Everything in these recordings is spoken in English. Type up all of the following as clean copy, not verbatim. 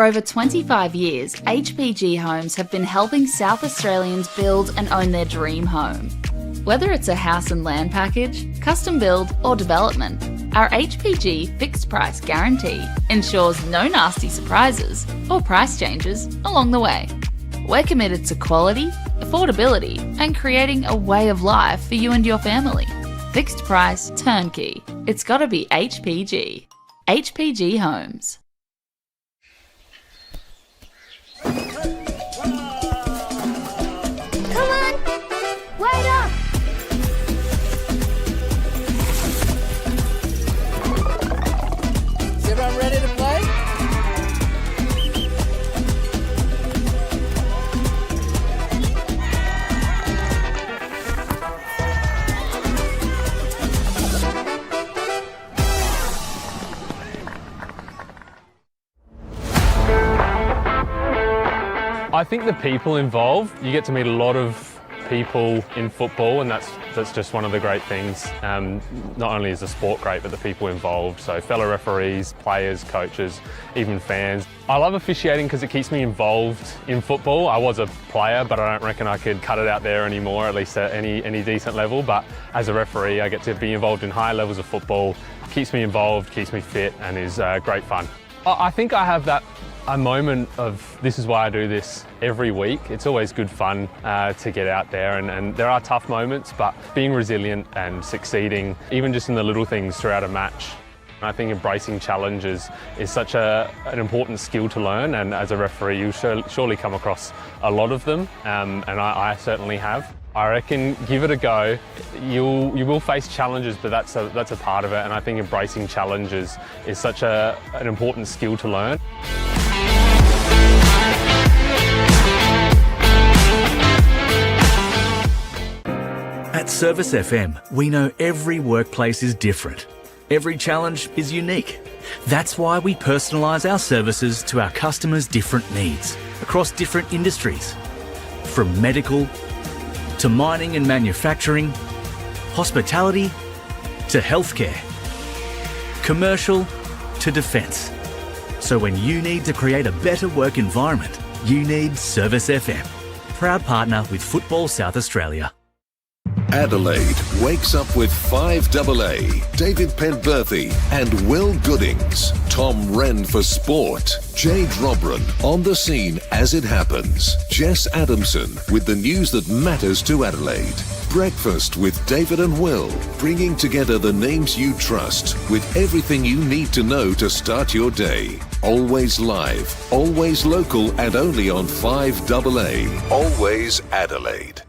over 25 years, HPG Homes have been helping South Australians build and own their dream home. Whether it's a house and land package, custom build or development, our HPG fixed price guarantee ensures no nasty surprises or price changes along the way. We're committed to quality, affordability and creating a way of life for you and your family. Fixed price, turnkey. It's gotta be HPG. HPG Homes. Come on! Wait up! Is everyone ready to play? I think the people involved, you get to meet a lot of people in football, and that's just one of the great things. Not only is the sport great, but the people involved. So fellow referees, players, coaches, even fans. I love officiating because it keeps me involved in football. I was a player, but I don't reckon I could cut it out there anymore, at least at any decent level. But as a referee, I get to be involved in higher levels of football. Keeps me involved, keeps me fit, and is great fun. I think I have a moment of this is why I do this every week. It's always good fun to get out there, and there are tough moments, but being resilient and succeeding, even just in the little things throughout a match. I think embracing challenges is such an important skill to learn, and as a referee you surely come across a lot of them, and I certainly have. I reckon give it a go. You will face challenges, but that's a part of it, and I think embracing challenges is such an important skill to learn. At Service FM, we know every workplace is different. Every challenge is unique. That's why we personalise our services to our customers' different needs across different industries. From medical to mining and manufacturing, hospitality to healthcare, commercial to defence. So when you need to create a better work environment, you need Service FM. Proud partner with Football South Australia. Adelaide wakes up with 5AA, David Penberthy and Will Goodings, Tom Wren for sport, Jade Robran on the scene as it happens, Jess Adamson with the news that matters to Adelaide, Breakfast with David and Will, bringing together the names you trust with everything you need to know to start your day. Always live, always local and only on 5AA, always Adelaide.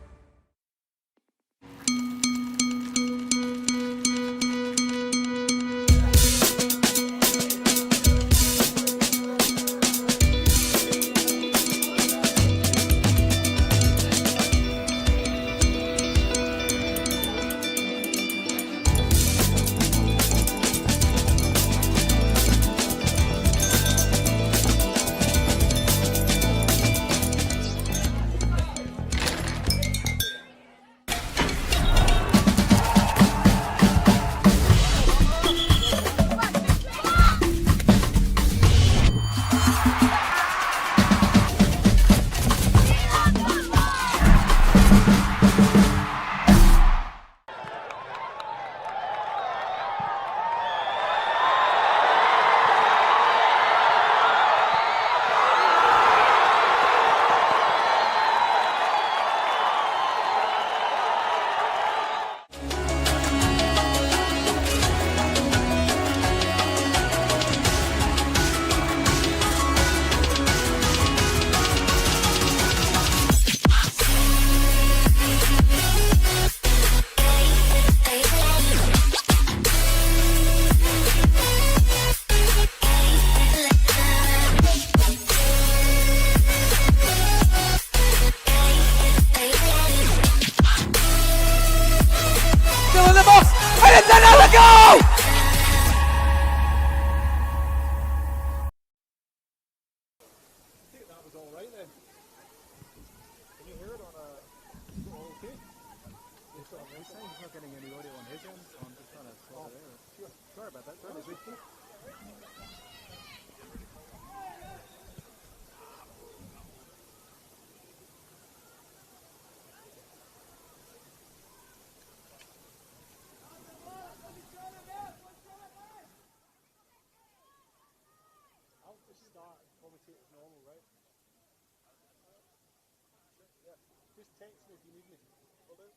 Just text me if you need me. Will do.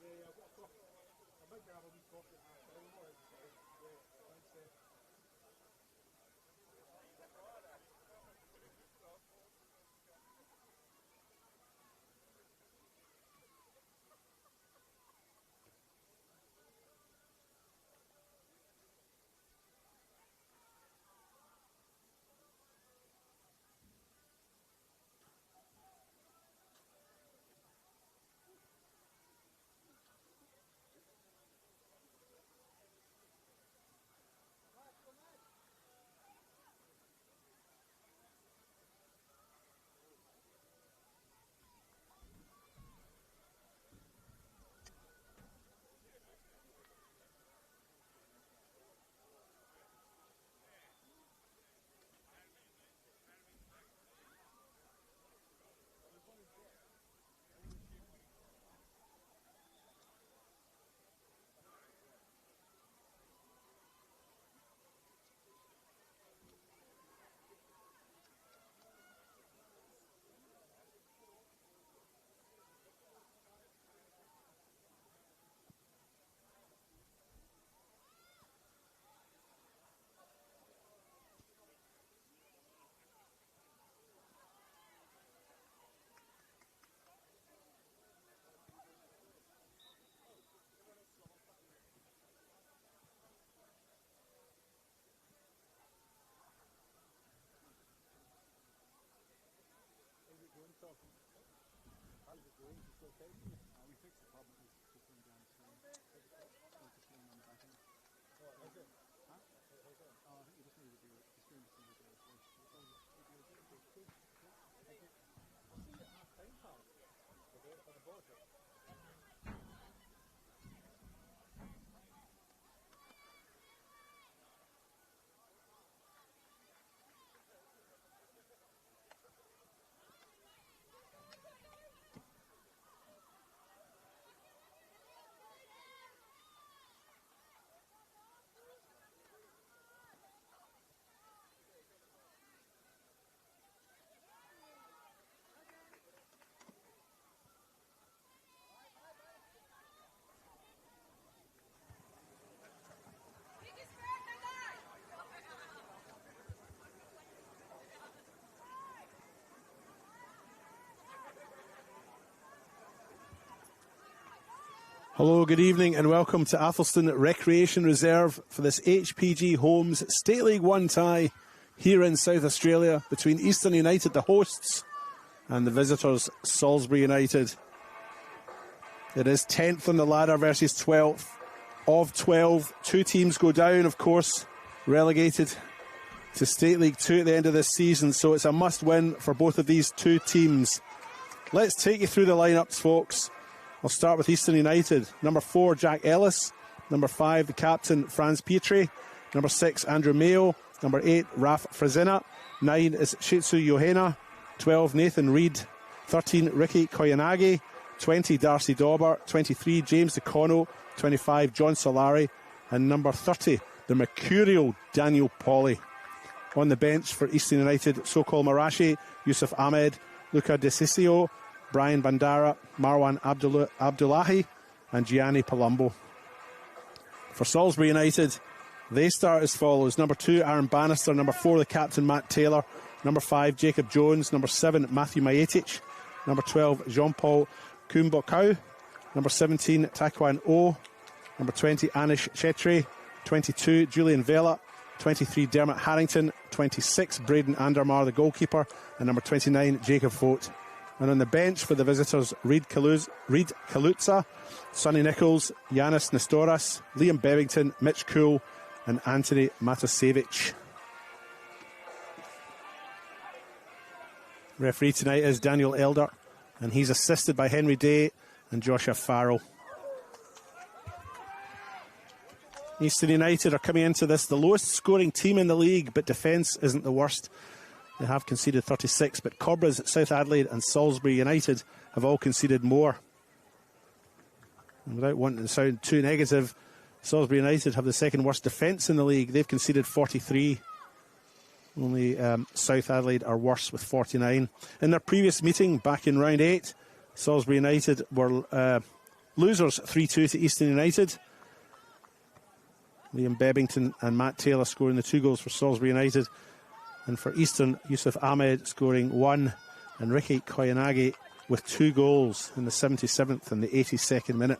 I might grab a wee coffee at half time. All right, so, yeah, thanks, We fixed the problem. It was going down the screen. It was just on the back end. Oh, is it? Huh? Oh, I think you just needed to do it. The screen just needed to do it. I'll see you at half time, pal. For the board. Hello, good evening and welcome to Athelston Recreation Reserve for this HPG Homes State League 1 tie here in South Australia between Eastern United, the hosts, and the visitors, Salisbury United. It is 10th on the ladder versus 12th. Of 12, 2 teams go down, of course, relegated to State League 2 at the end of this season, so it's a must-win for both of these 2 teams. Let's take you through the lineups, folks. I'll start with Eastern United. Number 4, Jack Ellis. Number 5, the captain, Franz Petrie. Number 6, Andrew Mayo. Number 8, Raf Frazina. 9 is Shitsu Yohena. 12, Nathan Reid. 13, Ricky Koyanagi. 20, Darcy Dauber. 23, James DeCono. 25, John Solari. And number 30, the mercurial Daniel Pauly. On the bench for Eastern United, Sokol Marashi, Yusuf Ahmed, Luca DeCiccio, Brian Bandara, Marwan Abdullahi and Gianni Palumbo. For Salisbury United, they start as follows. Number 2, Aaron Bannister. Number 4, the captain, Matt Taylor. Number 5, Jacob Jones. Number 7, Matthew Majetic. Number 12, Jean-Paul Kumbokau. Number 17, Taekwan O. Number 20, Anish Chetri. 22, Julian Vela. 23, Dermot Harrington. 26, Braden Andermar, the goalkeeper. And number 29, Jacob Vogt. And on the bench for the visitors, Reid Kalutza, Sonny Nichols, Yanis Nestoras, Liam Bevington, Mitch Cool, and Anthony Matasevich. Referee tonight is Daniel Elder, and he's assisted by Henry Day and Joshua Farrell. Eastern United are coming into this the lowest scoring team in the league, but defence isn't the worst. They have conceded 36, but Cobras, South Adelaide and Salisbury United have all conceded more. And without wanting to sound too negative, Salisbury United have the second worst defence in the league. They've conceded 43. Only South Adelaide are worse with 49. In their previous meeting back in round 8, Salisbury United were losers 3-2 to Eastern United. Liam Bevington and Matt Taylor scoring the 2 goals for Salisbury United. And for Eastern, Yusuf Ahmed scoring 1 and Ricky Koyanagi with 2 goals in the 77th and the 82nd minute.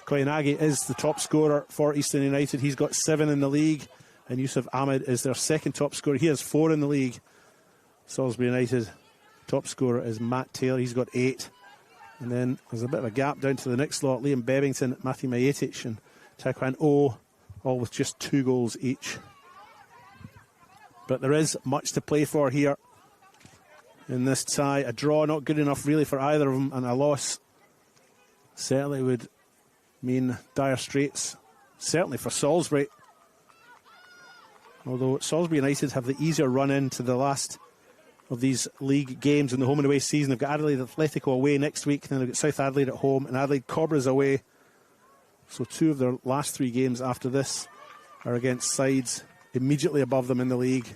Koyanagi is the top scorer for Eastern United. He's got 7 in the league, and Yusuf Ahmed is their second top scorer. He has 4 in the league. Salisbury United top scorer is Matt Taylor. He's got 8. And then there's a bit of a gap down to the next lot. Liam Bevington, Matthew Majetic and Taekwan O, all with just 2 goals each. But there is much to play for here in this tie. A draw not good enough really for either of them, and a loss certainly would mean dire straits, certainly for Salisbury. Although Salisbury United have the easier run into the last of these league games in the home and away season. They've got Adelaide Atletico away next week, then they've got South Adelaide at home and Adelaide Cobras away. So 2 of their last 3 games after this are against sides immediately above them in the league.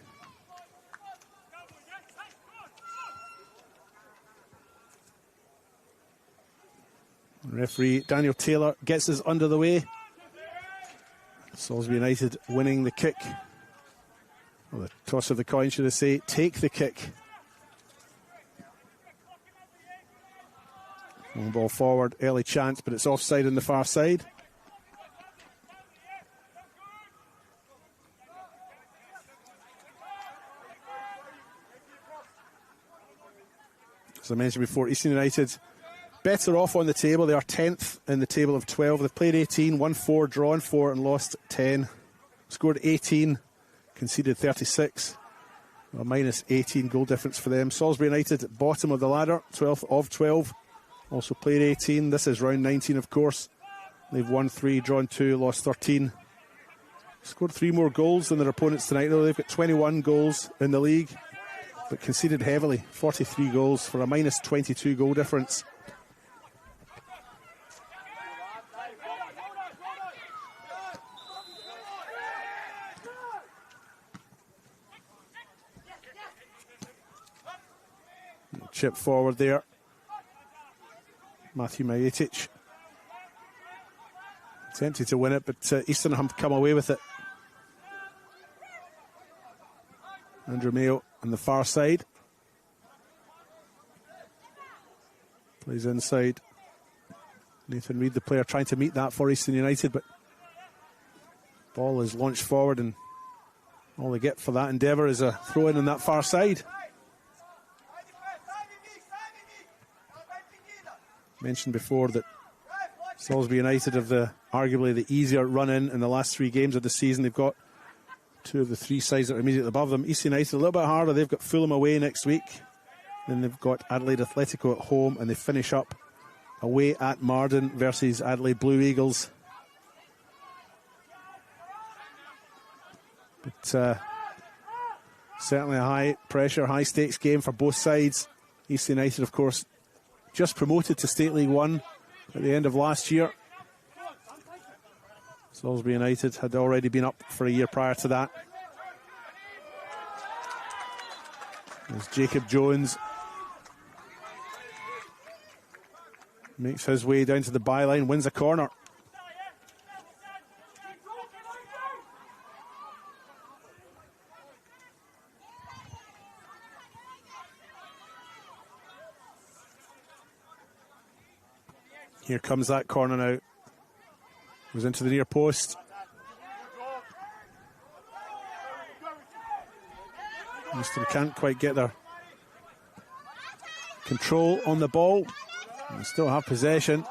Referee Daniel Taylor gets us under the way. Salisbury United winning the kick. Well, the toss of the coin, should I say. Take the kick. Long ball forward, early chance, but it's offside on the far side. As I mentioned before, Eastern United better off on the table. They are 10th in the table of 12. They've played 18, won 4, drawn 4 and lost 10. Scored 18, conceded 36. A minus 18 goal difference for them. Salisbury United, bottom of the ladder, 12th of 12. Also played 18. This is round 19, of course. They've won 3, drawn 2, lost 13. Scored 3 more goals than their opponents tonight, though. They've got 21 goals in the league, but conceded heavily, 43 goals for a minus 22 goal difference. Chip forward there. Matthew Majetic attempted to win it, but Eastern have come away with it. Andrew Mayo on the far side. Plays inside. Nathan Reid, the player, trying to meet that for Eastern United, but ball is launched forward, and all they get for that endeavour is a throw in on that far side. Mentioned before that Salisbury United have arguably the easier run-in the last 3 games of the season. They've got 2 of the 3 sides that are immediately above them. East United a little bit harder. They've got Fulham away next week. Then they've got Adelaide Atletico at home, and they finish up away at Marden versus Adelaide Blue Eagles. But certainly a high pressure, high stakes game for both sides. East United, of course, just promoted to State League 1 at the end of last year. Salisbury United had already been up for a year prior to that. There's Jacob Jones. Makes his way down to the byline, wins a corner. Here comes that corner now. Goes into the near post. Eastern can't quite get their control on the ball. And still have possession.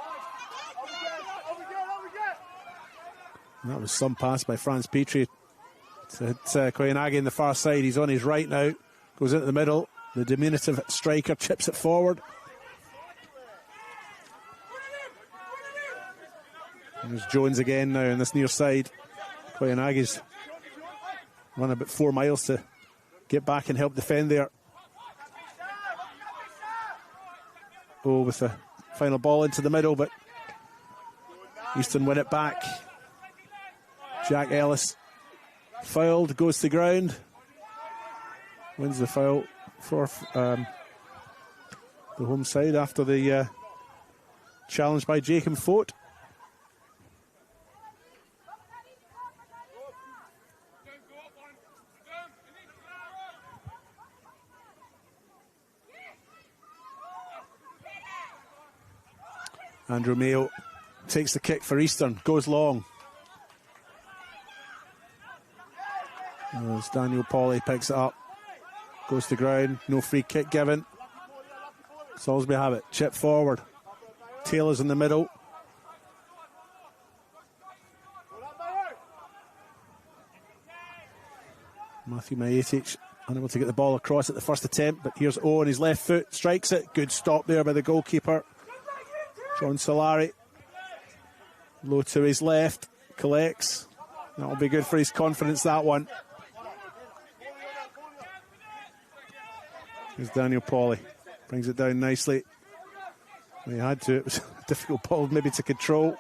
And that was some pass by Franz Petrie to hit Koyanagi in the far side. He's on his right now. Goes into the middle. The diminutive striker chips it forward. And there's Jones again now on this near side. Koyanagi's run about 4 miles to get back and help defend there. Oh, with the final ball into the middle, but Easton win it back. Jack Ellis fouled, goes to ground. Wins the foul for the home side after the challenge by Jacob Fote. Andrew Mayo takes the kick for Eastern, goes long. As Daniel Pauly picks it up, goes to ground, no free kick given. Salisbury have it, chip forward. Taylor's in the middle. Matthew Majetic unable to get the ball across at the first attempt, but here's O on his left foot, strikes it. Good stop there by the goalkeeper. John Solari, low to his left, collects. That'll be good for his confidence, that one. Here's Daniel Pauly, brings it down nicely. He had to, it was a difficult ball maybe to control.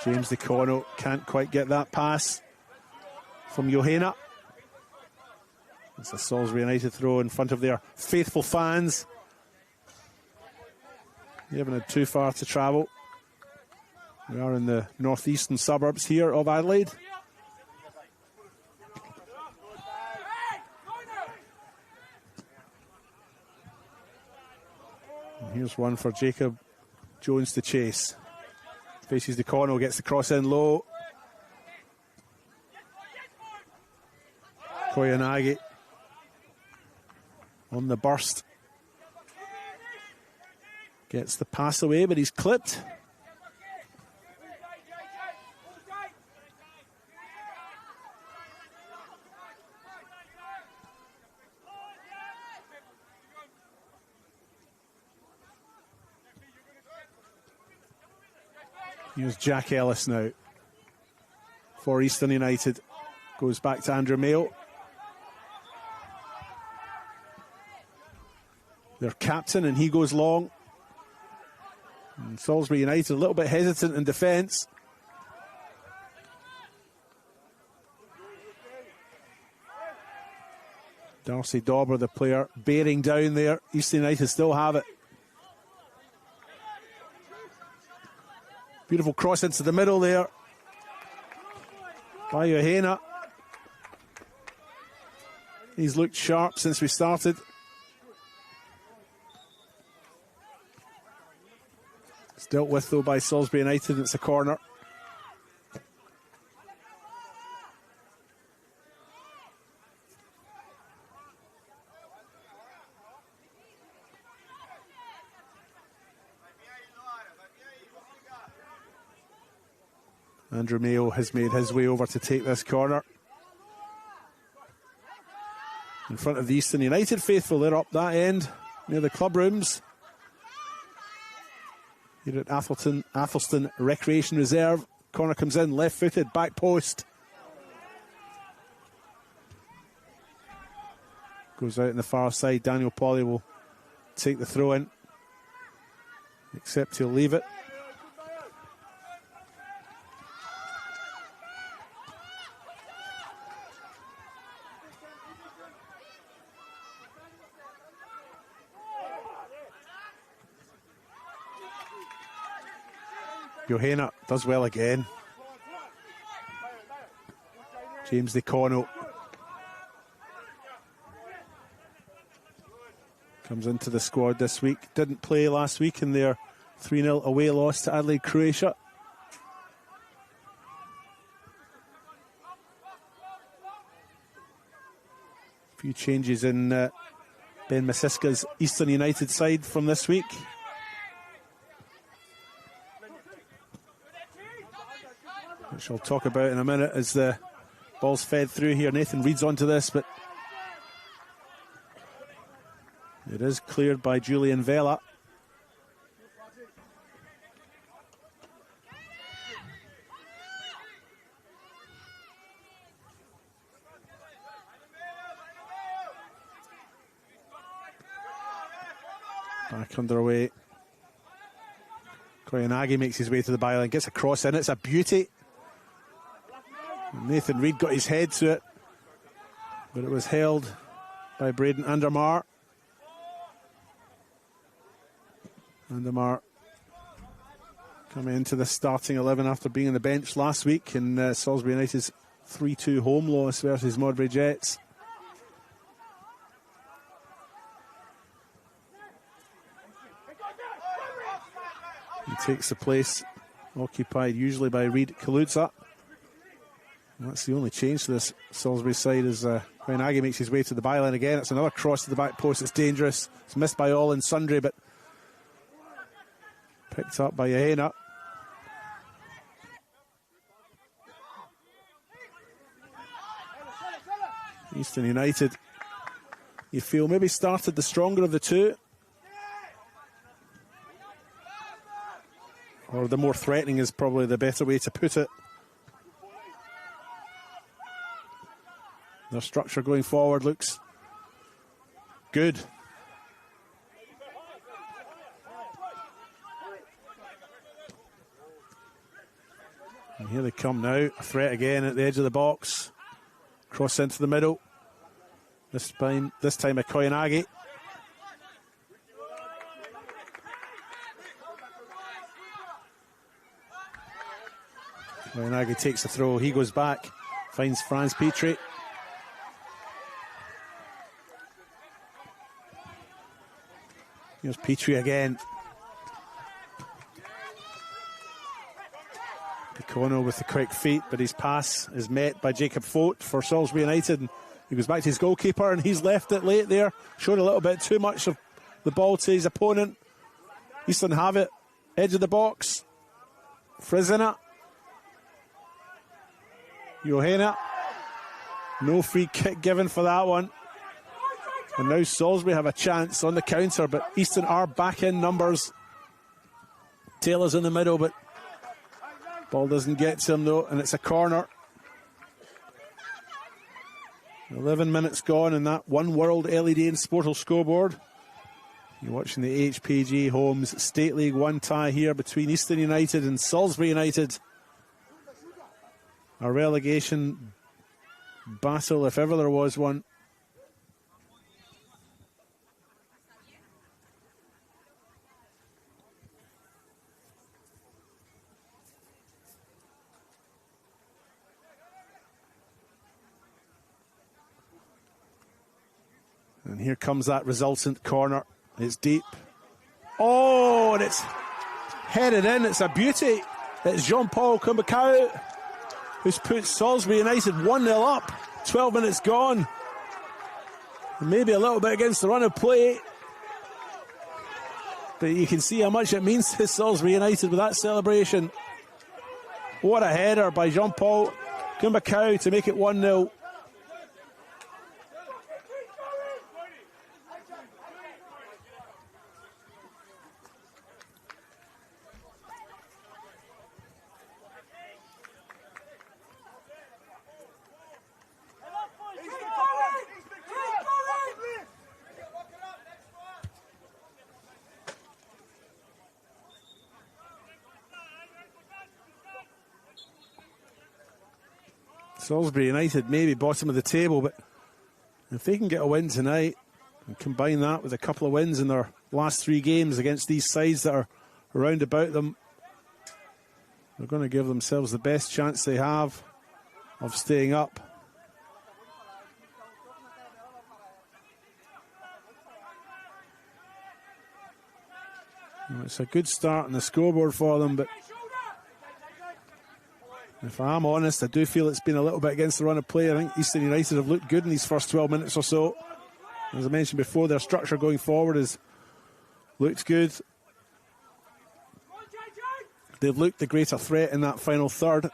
James DeCono can't quite get that pass from Johanna. It's a Salisbury United throw in front of their faithful fans. They haven't had too far to travel. We are in the northeastern suburbs here of Adelaide. And here's one for Jacob Jones to chase. Faces DeCono, gets the cross in low. Koyanagi on the burst. Gets the pass away, but he's clipped. Here's Jack Ellis now for Eastern United. Goes back to Andrew Mayo. Their captain, and he goes long. And Salisbury United a little bit hesitant in defence. Darcy Dauber, the player, bearing down there. Eastern United still have it. Beautiful cross into the middle there by Johanna. He's looked sharp since we started. It's dealt with though by Salisbury United. It's a corner. Andrew Mayo has made his way over to take this corner. In front of the Eastern United faithful, they're up that end near the club rooms. Here at Athelston Recreation Reserve. Corner comes in, left-footed, back post. Goes out on the far side. Daniel Pauly will take the throw in. Except he'll leave it. Johanna does well again. James DeCono comes into the squad this week. Didn't play last week in their 3-0 away loss to Adelaide, Croatia. few changes in Ben Masiska's Eastern United side from this week. Which I'll talk about in a minute as the ball's fed through here. Nathan Reid's onto this, but it is cleared by Julian Vela. Back underway. Koyanagi makes his way to the byline, gets a cross in. It's a beauty. Nathan Reid got his head to it, but it was held by Braden Andermar. Andermar coming into the starting 11 after being on the bench last week in Salisbury United's 3-2 home loss versus Modbury Jets. He takes the place occupied usually by Reid Kaluza. And that's the only change to this Salisbury side as Koyanagi makes his way to the byline again. It's another cross to the back post. It's dangerous. It's missed by all and sundry, but picked up by Yahena. Eastern United, you feel, maybe started the stronger of the two. Or the more threatening is probably the better way to put it. Their structure going forward looks good. And here they come now. A threat again at the edge of the box. Cross into the middle. This time a Koyanagi. Koyanagi takes the throw. He goes back. Finds Franz Petrie. Here's Petrie again. Picono with the quick feet, but his pass is met by Jacob Fote for Salisbury United. And he goes back to his goalkeeper, and he's left it late there. Showed a little bit too much of the ball to his opponent. Eastern have it. Edge of the box. Frizina. Johena. No free kick given for that one. And now Salisbury have a chance on the counter, but Eastern are back in numbers. Taylor's in the middle, but ball doesn't get to him though, and it's a corner. 11 minutes gone in that One World LED and Sportal scoreboard. You're watching the HPG Homes State League 1 tie here between Eastern United and Salisbury United. A relegation battle, if ever there was one. And here comes that resultant corner. It's deep. Oh, and it's headed in. It's a beauty. It's Jean-Paul Kumbakau who's put Salisbury United 1-0 up. 12 minutes gone. And maybe a little bit against the run of play. But you can see how much it means to Salisbury United with that celebration. What a header by Jean-Paul Kumbakau to make it 1-0. Salisbury United maybe bottom of the table, but if they can get a win tonight and combine that with a couple of wins in their last 3 games against these sides that are around about them, they're going to give themselves the best chance they have of staying up. It's a good start on the scoreboard for them, but If I'm honest, I do feel it's been a little bit against the run of play. I think Eastern United have looked good in these first 12 minutes or so. As I mentioned before, their structure going forward has looked good. They've looked the greater threat in that final third.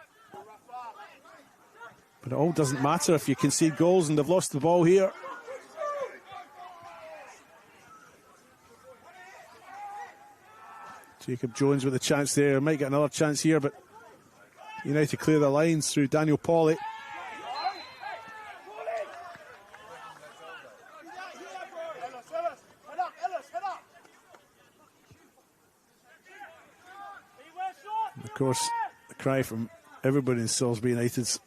But it all doesn't matter if you concede goals, and they've lost the ball here. Jacob Jones with a chance there. Might get another chance here, but United clear the lines through Daniel Pawley. And of course, the cry from everybody in Salisbury United's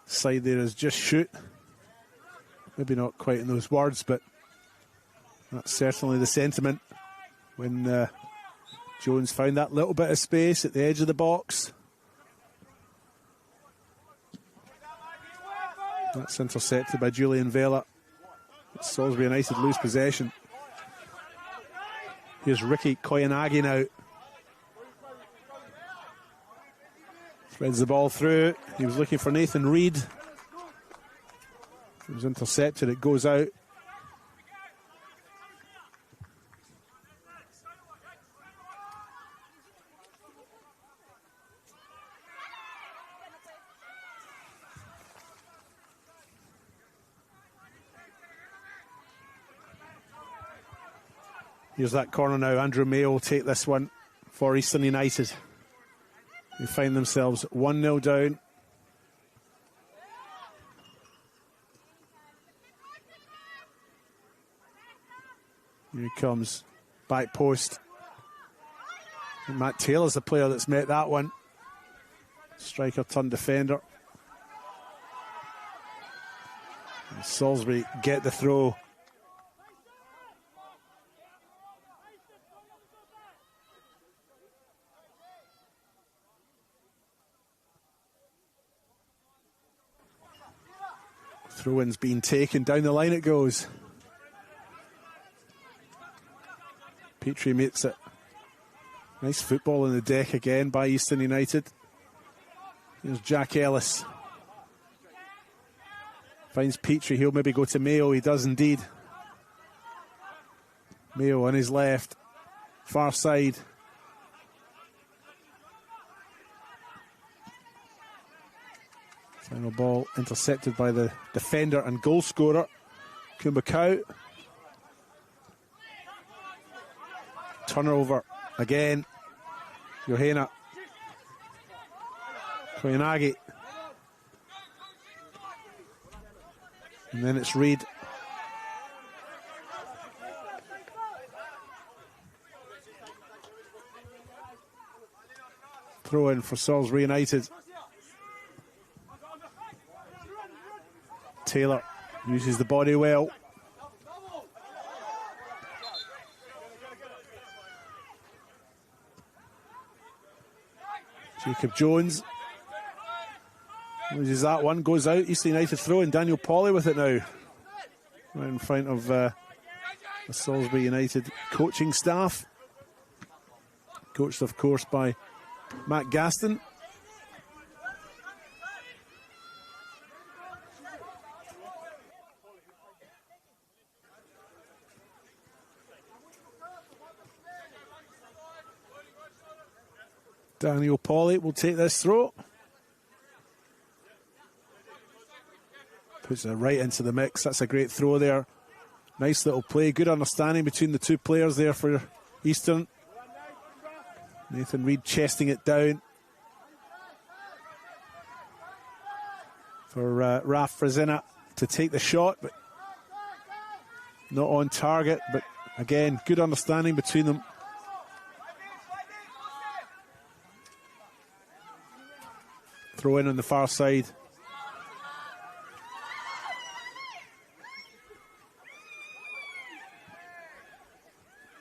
side there is just shoot. Maybe not quite in those words, but that's certainly the sentiment when Jones found that little bit of space at the edge of the box. That's intercepted by Julian Vela. Salisbury United lose possession. Here's Ricky Koyanagi now. Threads the ball through. He was looking for Nathan Reid. It was intercepted, it goes out. Here's that corner now. Andrew Mayo will take this one for Eastern United. They find themselves 1-0 down. Here he comes. Back post. And Matt Taylor's the player that's met that one. Striker turned defender. And Salisbury get the throw. Throw-in's being taken, down the line it goes. Petrie makes it. Nice football on the deck again by Eastern United. Here's Jack Ellis. Finds Petrie, he'll maybe go to Mayo, he does indeed. Mayo on his left, far side. Final ball intercepted by the defender and goal scorer, Kumbakau. Turnover again. Johanna. Koyanagi. And then it's Reid. Throw in for Salisbury United. Taylor uses the body well. Jacob Jones loses that one, goes out. Eastern United throw, and Daniel Pawley with it now. Right in front of the Salisbury United coaching staff. Coached, of course, by Matt Gaston. Daniel Pawley will take this throw. Puts it right into the mix. That's a great throw there. Nice little play. Good understanding between the two players there for Eastern. Nathan Reid chesting it down. For Raf Frazina to take the shot, but not on target. But again, good understanding between them. Throw in on the far side.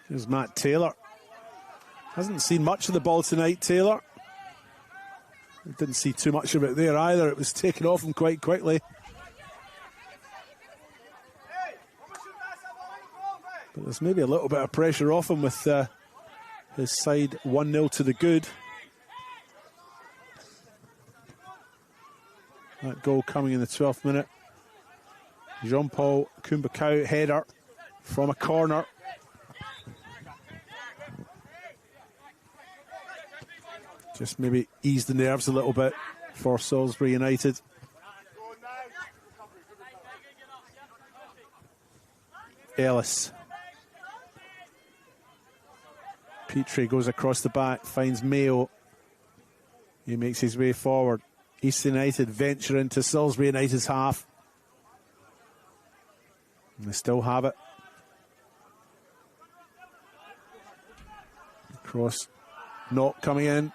Here's Matt Taylor. Hasn't seen much of the ball tonight, Taylor. Didn't see too much of it there either. It was taken off him quite quickly. But there's maybe a little bit of pressure off him with his side 1-0 to the good. That goal coming in the 12th minute. Jean-Paul Kumbakau header from a corner. Just maybe ease the nerves a little bit for Salisbury United. Ellis. Petrie goes across the back, finds Mayo. He makes his way forward. East United venture into Salisbury United's half. And they still have it. Cross, not coming in.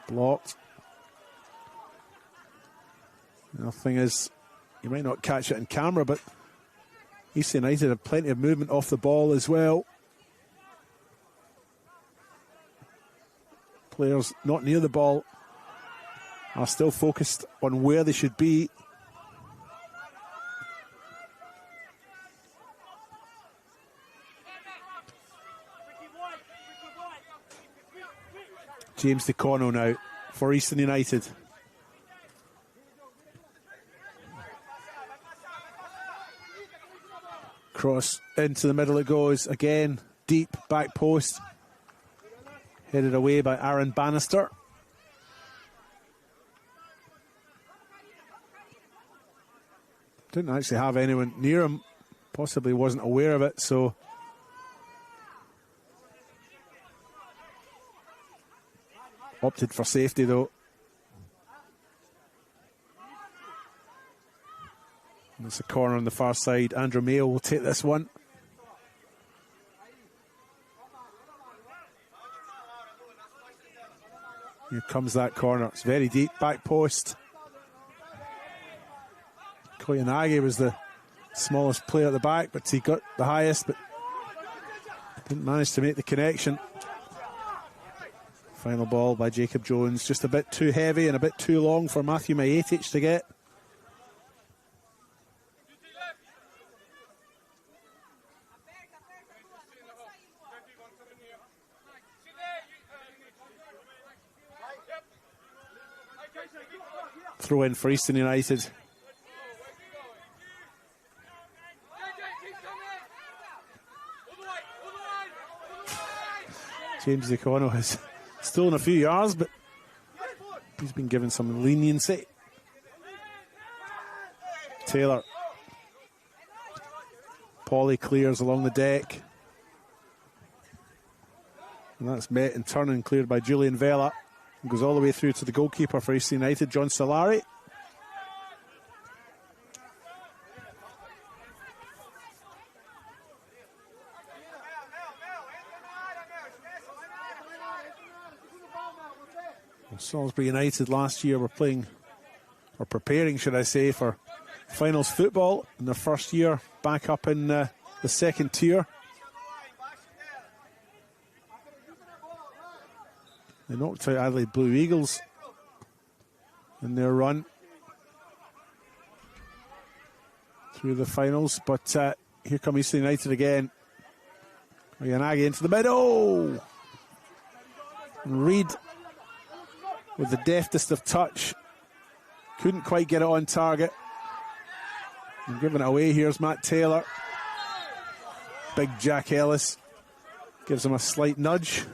Blocked. The thing is, you might not catch it in camera, but East United have plenty of movement off the ball as well. Players not near the ball are still focused on where they should be. James DeCono now for Eastern United. Cross into the middle it goes. Again, deep back post. Headed away by Aaron Bannister. Didn't actually have anyone near him. Possibly wasn't aware of it, so opted for safety though. And it's a corner on the far side. Andrew Mayo will take this one. Here comes that corner. It's very deep, back post. Koyanagi was the smallest player at the back, but he got the highest, but didn't manage to make the connection. Final ball by Jacob Jones, just a bit too heavy and a bit too long for Matthew Majetic to get. Throw in for Eastern United. James DeCono has stolen a few yards, but he's been given some leniency. Taylor. Pauly clears along the deck. And that's met in turn and cleared by Julian Vela. Goes all the way through to the goalkeeper for East United, John Solari. Well, Salisbury United last year were playing, or preparing, should I say, for finals football in their first year back up in the second tier. They knocked out Adelaide Blue Eagles in their run through the finals. But here come Eastern United again. Yanagi into the middle. And Reid with the deftest of touch. Couldn't quite get it on target. And giving it away, here's Matt Taylor. Big Jack Ellis gives him a slight nudge.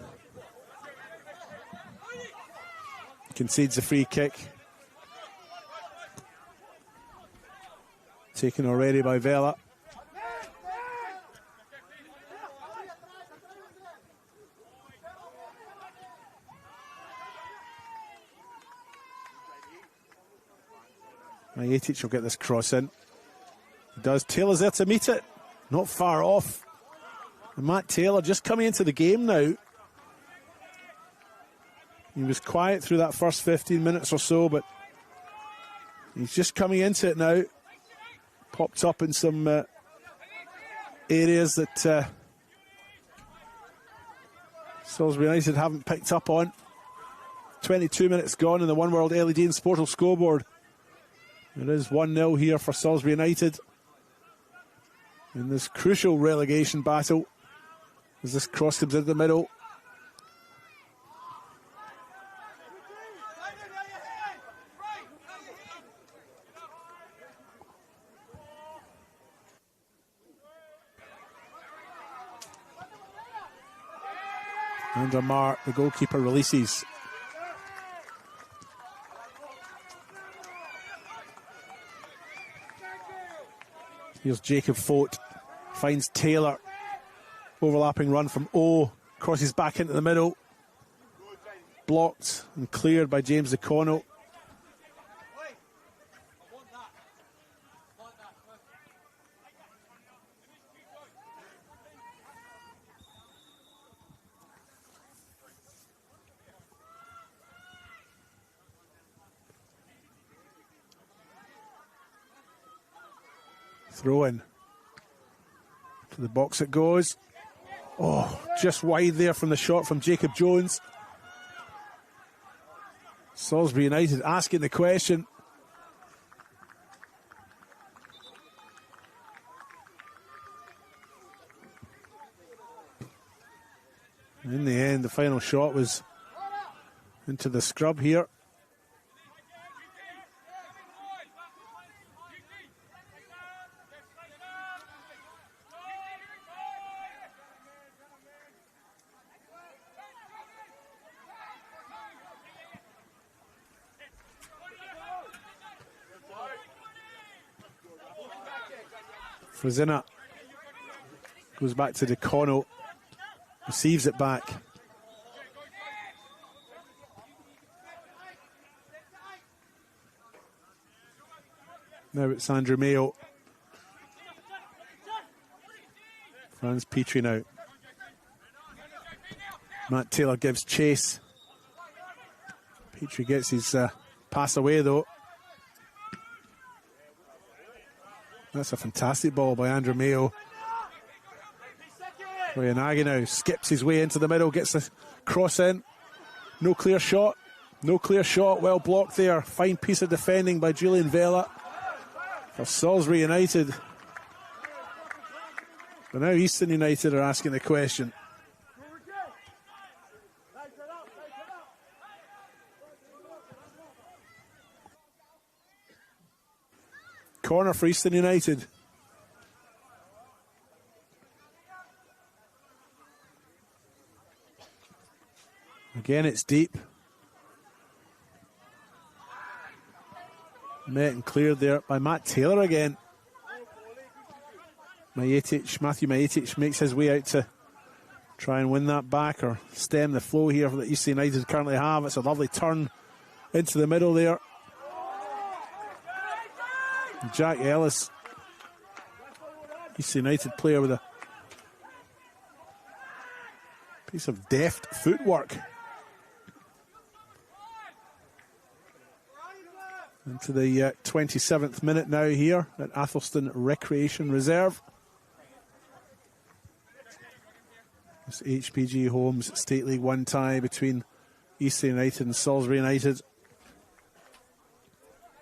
Concedes a free kick. Taken already by Vela. Majetic will get this cross in. He does. Taylor's there to meet it. Not far off. And Matt Taylor just coming into the game now. He was quiet through that first 15 minutes or so, but he's just coming into it now. Popped up in some areas that Salisbury United haven't picked up on. 22 minutes gone in the One World LED and Sportal scoreboard. It is 1-0 here for Salisbury United in this crucial relegation battle as this cross comes into the middle. And Amar, the goalkeeper, releases. Here's Jacob Fote. Finds Taylor. Overlapping run from O. Crosses back into the middle. Blocked and cleared by James Econo. Throw in. To the box it goes. Oh, just wide there from the shot from Jacob Jones. Salisbury United asking the question. In the end, the final shot was into the scrub here. Frazina goes back to Decono, receives it back. Now it's Andrew Mayo. Franz Petrie now. Matt Taylor gives chase. Petrie gets his pass away though. That's a fantastic ball by Andrew Mayo. Koyanagi now skips his way into the middle, gets the cross in. No clear shot. No clear shot. Well blocked there. Fine piece of defending by Julian Vela for Salisbury United. But now Easton United are asking the question. Corner for Easton United. Again, it's deep. Met and cleared there by Matt Taylor again. Matthew Majetic makes his way out to try and win that back or stem the flow here that Easton United currently have. It's a lovely turn into the middle there. Jack Ellis, East United player with a piece of deft footwork. Into the 27th minute now here at Athelston Recreation Reserve. This HPG Homes State League 1 tie between East United and Salisbury United.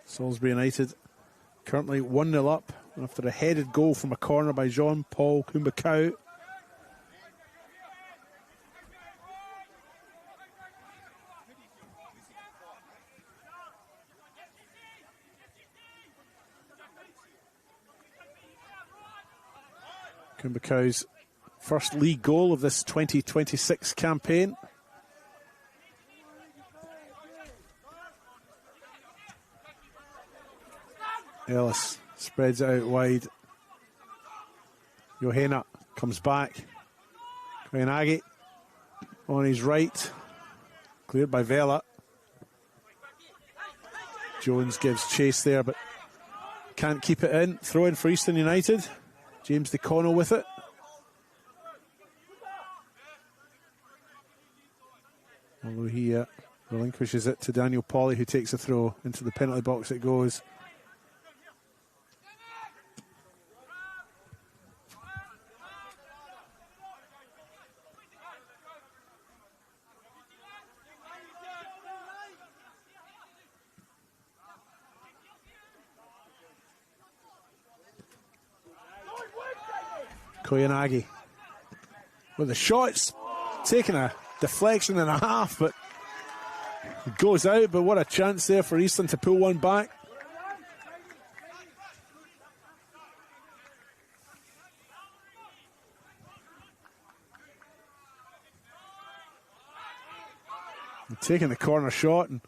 Salisbury United currently 1-0 up after a headed goal from a corner by Jean-Paul Kumbakau. Kumbakau's first league goal of this 2026 campaign. Ellis spreads it out wide. Johanna comes back. Koyanagi on his right. Cleared by Vela. Jones gives chase there, but can't keep it in. Throw in for Easton United. James Decono with it. Although he relinquishes it to Daniel Pauly, who takes a throw into the penalty box. It goes. Koyanagi with the shots, taking a deflection and a half, but it goes out. But what a chance there for Easton to pull one back. taking the corner shot, and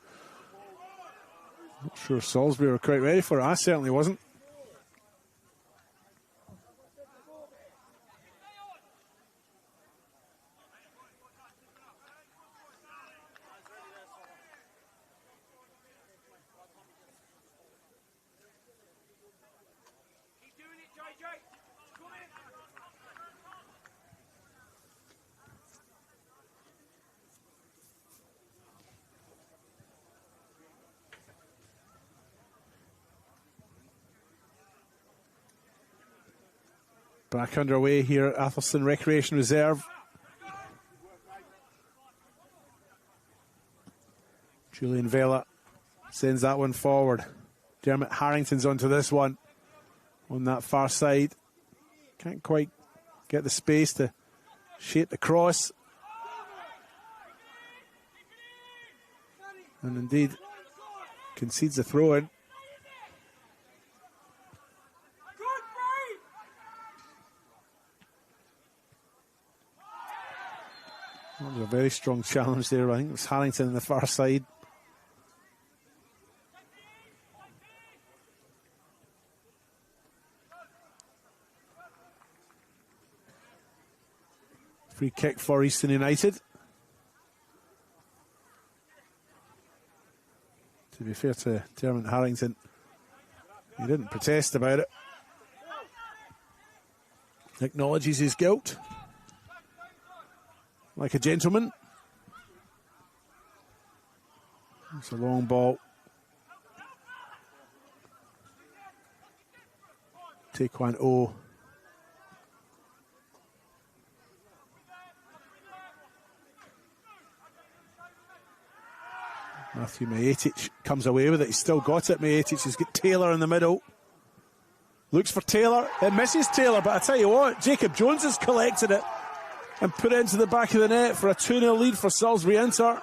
not sure Salisbury were quite ready for it. I certainly wasn't. Back underway here at Atherstone Recreation Reserve. Julian Vela sends that one forward. Dermot Harrington's onto this one on that far side. Can't quite get the space to shape the cross. And indeed concedes the throw in. That was a very strong challenge there. I think it was Harrington on the far side. Free kick for Eastern United. To be fair to Dermot Harrington, he didn't protest about it. Acknowledges his guilt. Like a gentleman. It's a long ball. Taekwondo O. Matthew Majetic comes away with it. He's still got it. Majetic has got Taylor in the middle. Looks for Taylor. It misses Taylor, but I tell you what, Jacob Jones has collected it and put it into the back of the net for a 2-0 lead for Salisbury Inter.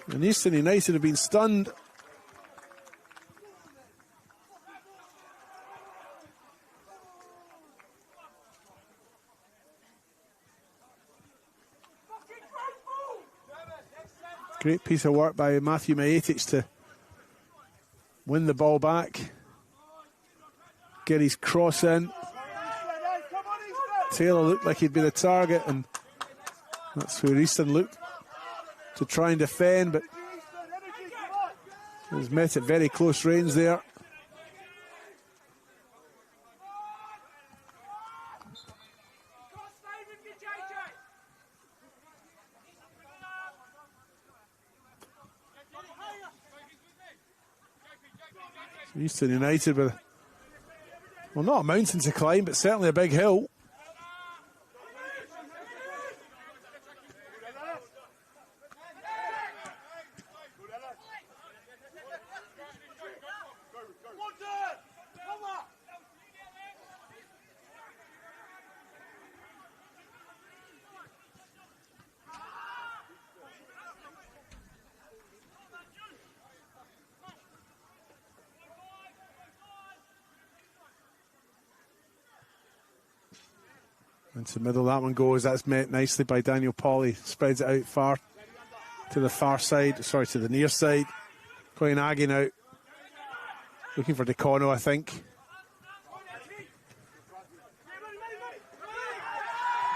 And Eastern United have been stunned. Great piece of work by Matthew Majetic to win the ball back. Get his cross in. Taylor looked like he'd be the target, and that's where Easton looked to try and defend, but he was met at very close range there. So Eastern United with, well, not a mountain to climb, but certainly a big hill. Into the middle, that one goes. That's met nicely by Daniel Pauly. Spreads it out far to the far side, sorry, to the near side. Koyanagi now looking for Decono, I think.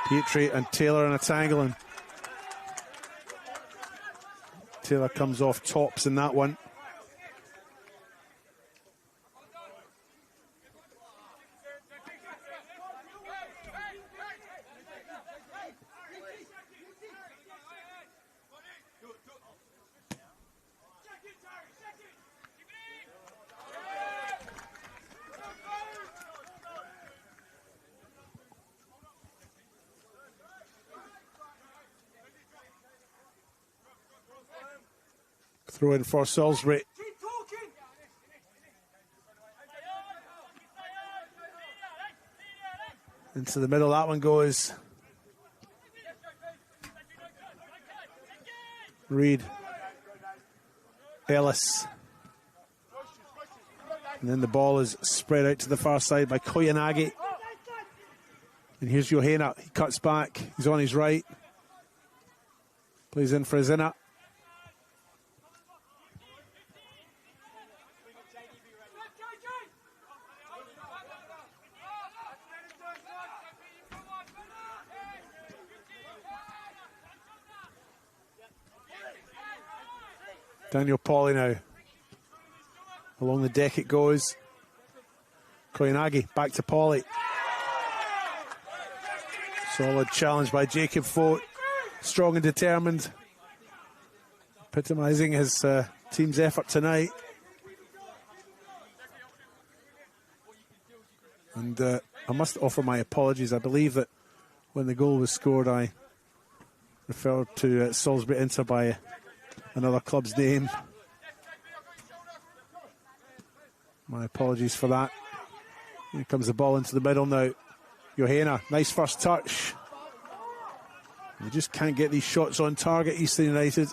Pietri and Taylor in a tangle, and Taylor comes off tops in that one. Throw in for Salisbury. Into the middle, that one goes. Reed. Ellis. And then the ball is spread out to the far side by Koyanagi. And here's Johanna. He cuts back. He's on his right. Plays in for his inner. Daniel Pauly now. Along the deck it goes. Koyanagi back to Pauly. Solid challenge by Jacob Fote. Strong and determined. Epitomising his team's effort tonight. And I must offer my apologies. I believe that when the goal was scored, I referred to Salisbury Inter by another club's name. My apologies for that. Here comes the ball into the middle now. Johanna, nice first touch. They just can't get these shots on target, Eastern United.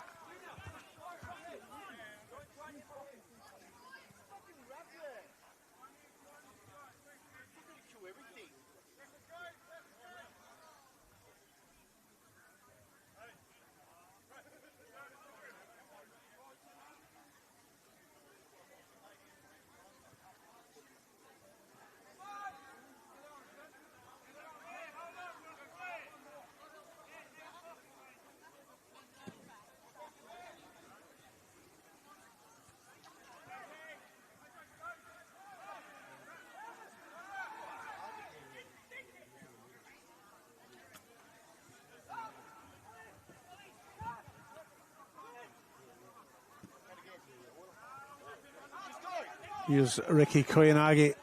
Here's Ricky Koyanagi.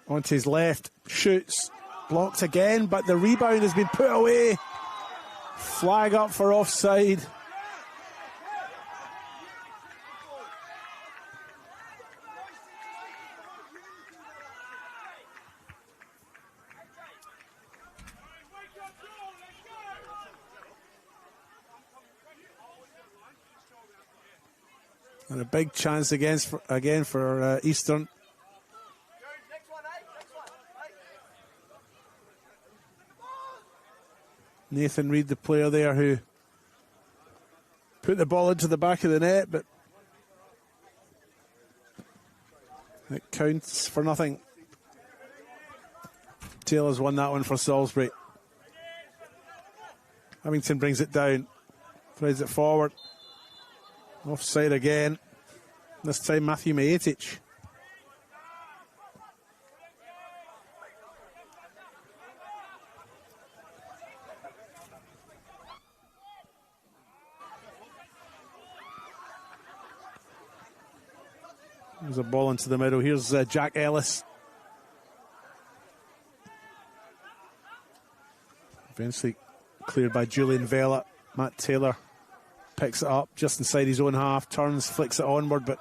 Onto his left, shoots, blocked again, but the rebound has been put away. Flag up for offside. And a big chance again for Eastern. Nathan Reid, the player there who put the ball into the back of the net, but it counts for nothing. Taylor's won that one for Salisbury. Hamilton brings it down, threads it forward. Offside again. This time Matthew Majetic. There's a ball into the middle. Here's Jack Ellis. Eventually cleared by Julian Vela. Matt Taylor picks it up just inside his own half, turns, flicks it onward, but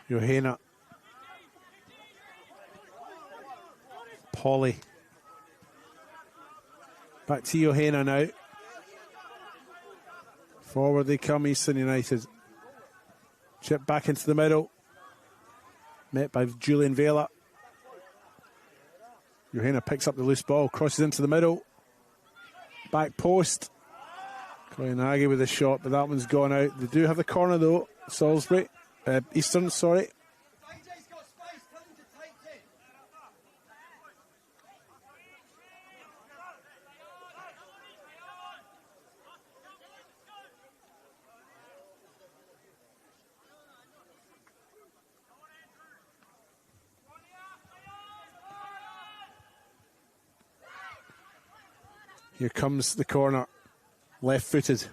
Johanna. Pauly. Back to Johanna now. Forward they come, Eastern United. Chip back into the middle. Met by Julian Vela. Johanna picks up the loose ball, crosses into the middle. Back post. Koyanagi with a shot, but that one's gone out. They do have the corner though, Salisbury. Eastern, sorry. Here comes the corner. Left-footed.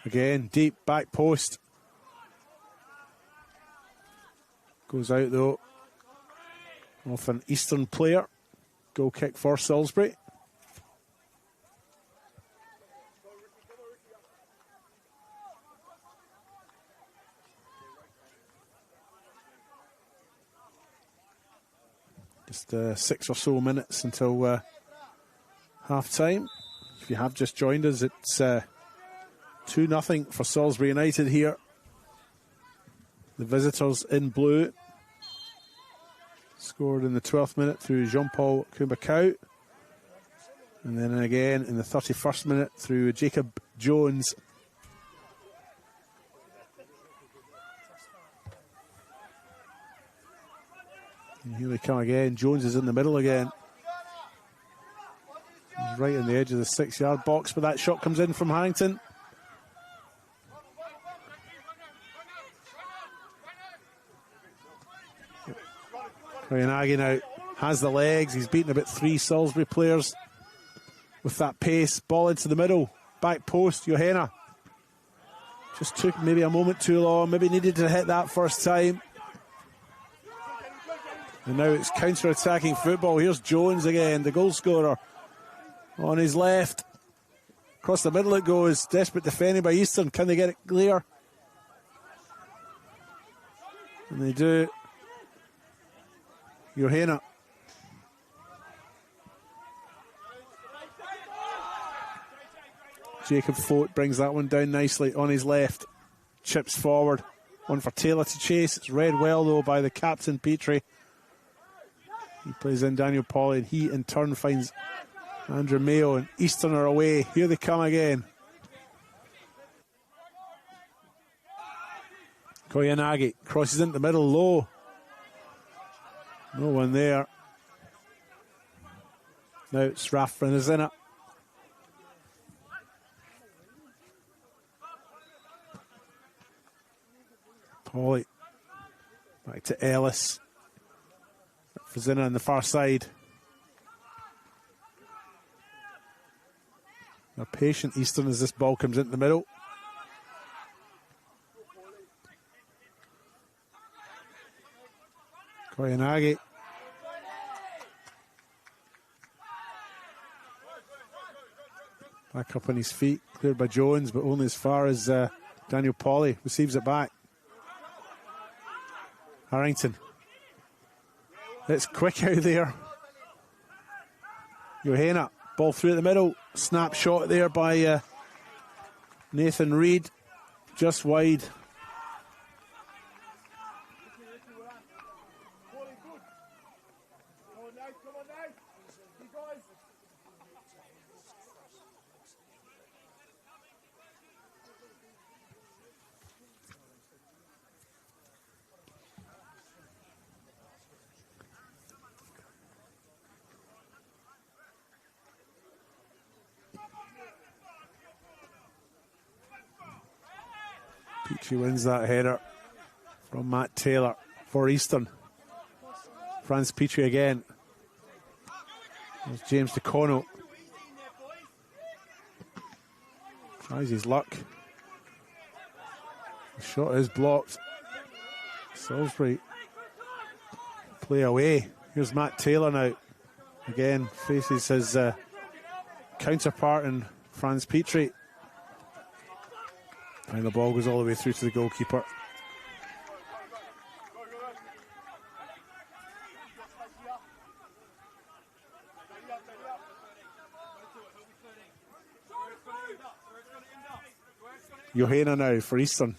Again, deep back post. Goes out though. off an Eastern player. Goal kick for Salisbury. Just 6 or so minutes until half time. If you have just joined us, it's 2-0 for Salisbury United here. The visitors in blue. Scored in the 12th minute through Jean-Paul Kumbakau. And then again in the 31st minute through Jacob Jones. And here they come again. Jones is in the middle again. He's right on the edge of the 6-yard box, but that shot comes in from Harrington. Koyanagi now has the legs. He's beaten about 3 Salisbury players with that pace. Ball into the middle. Back post, Johanna. Just took maybe a moment too long. Maybe needed to hit that first time. And now it's counter-attacking football. Here's Jones again, the goal scorer. On his left. Across the middle it goes. Desperate defending by Eastern. Can they get it clear? And they do. Johanna. Jacob Fote brings that one down nicely on his left. Chips forward. One for Taylor to chase. It's read well though by the captain, Petrie. He plays in Daniel Pauly, and he in turn finds Andrew Mayo, and Eastern are away. Here they come again. Koyanagi crosses into the middle low. No one there. Now it's Raffrin is in it. Pauly. Back to Ellis. Fazina on the far side. They're patient, Eastern, as this ball comes into the middle. Koyanagi. Back up on his feet, cleared by Jones, but only as far as Daniel Pauly receives it back. Harrington. It's quick out there. Johanna, ball through the middle. Snapshot there by Nathan Reid. Just wide. Petrie wins that header from Matt Taylor for Eastern. Franz Petrie again. There's James DeCono. Tries his luck. The shot is blocked. Salisbury play away. Here's Matt Taylor now. Again, faces his counterpart in Franz Petrie. And the ball goes all the way through to the goalkeeper. Johanna now for Eastern.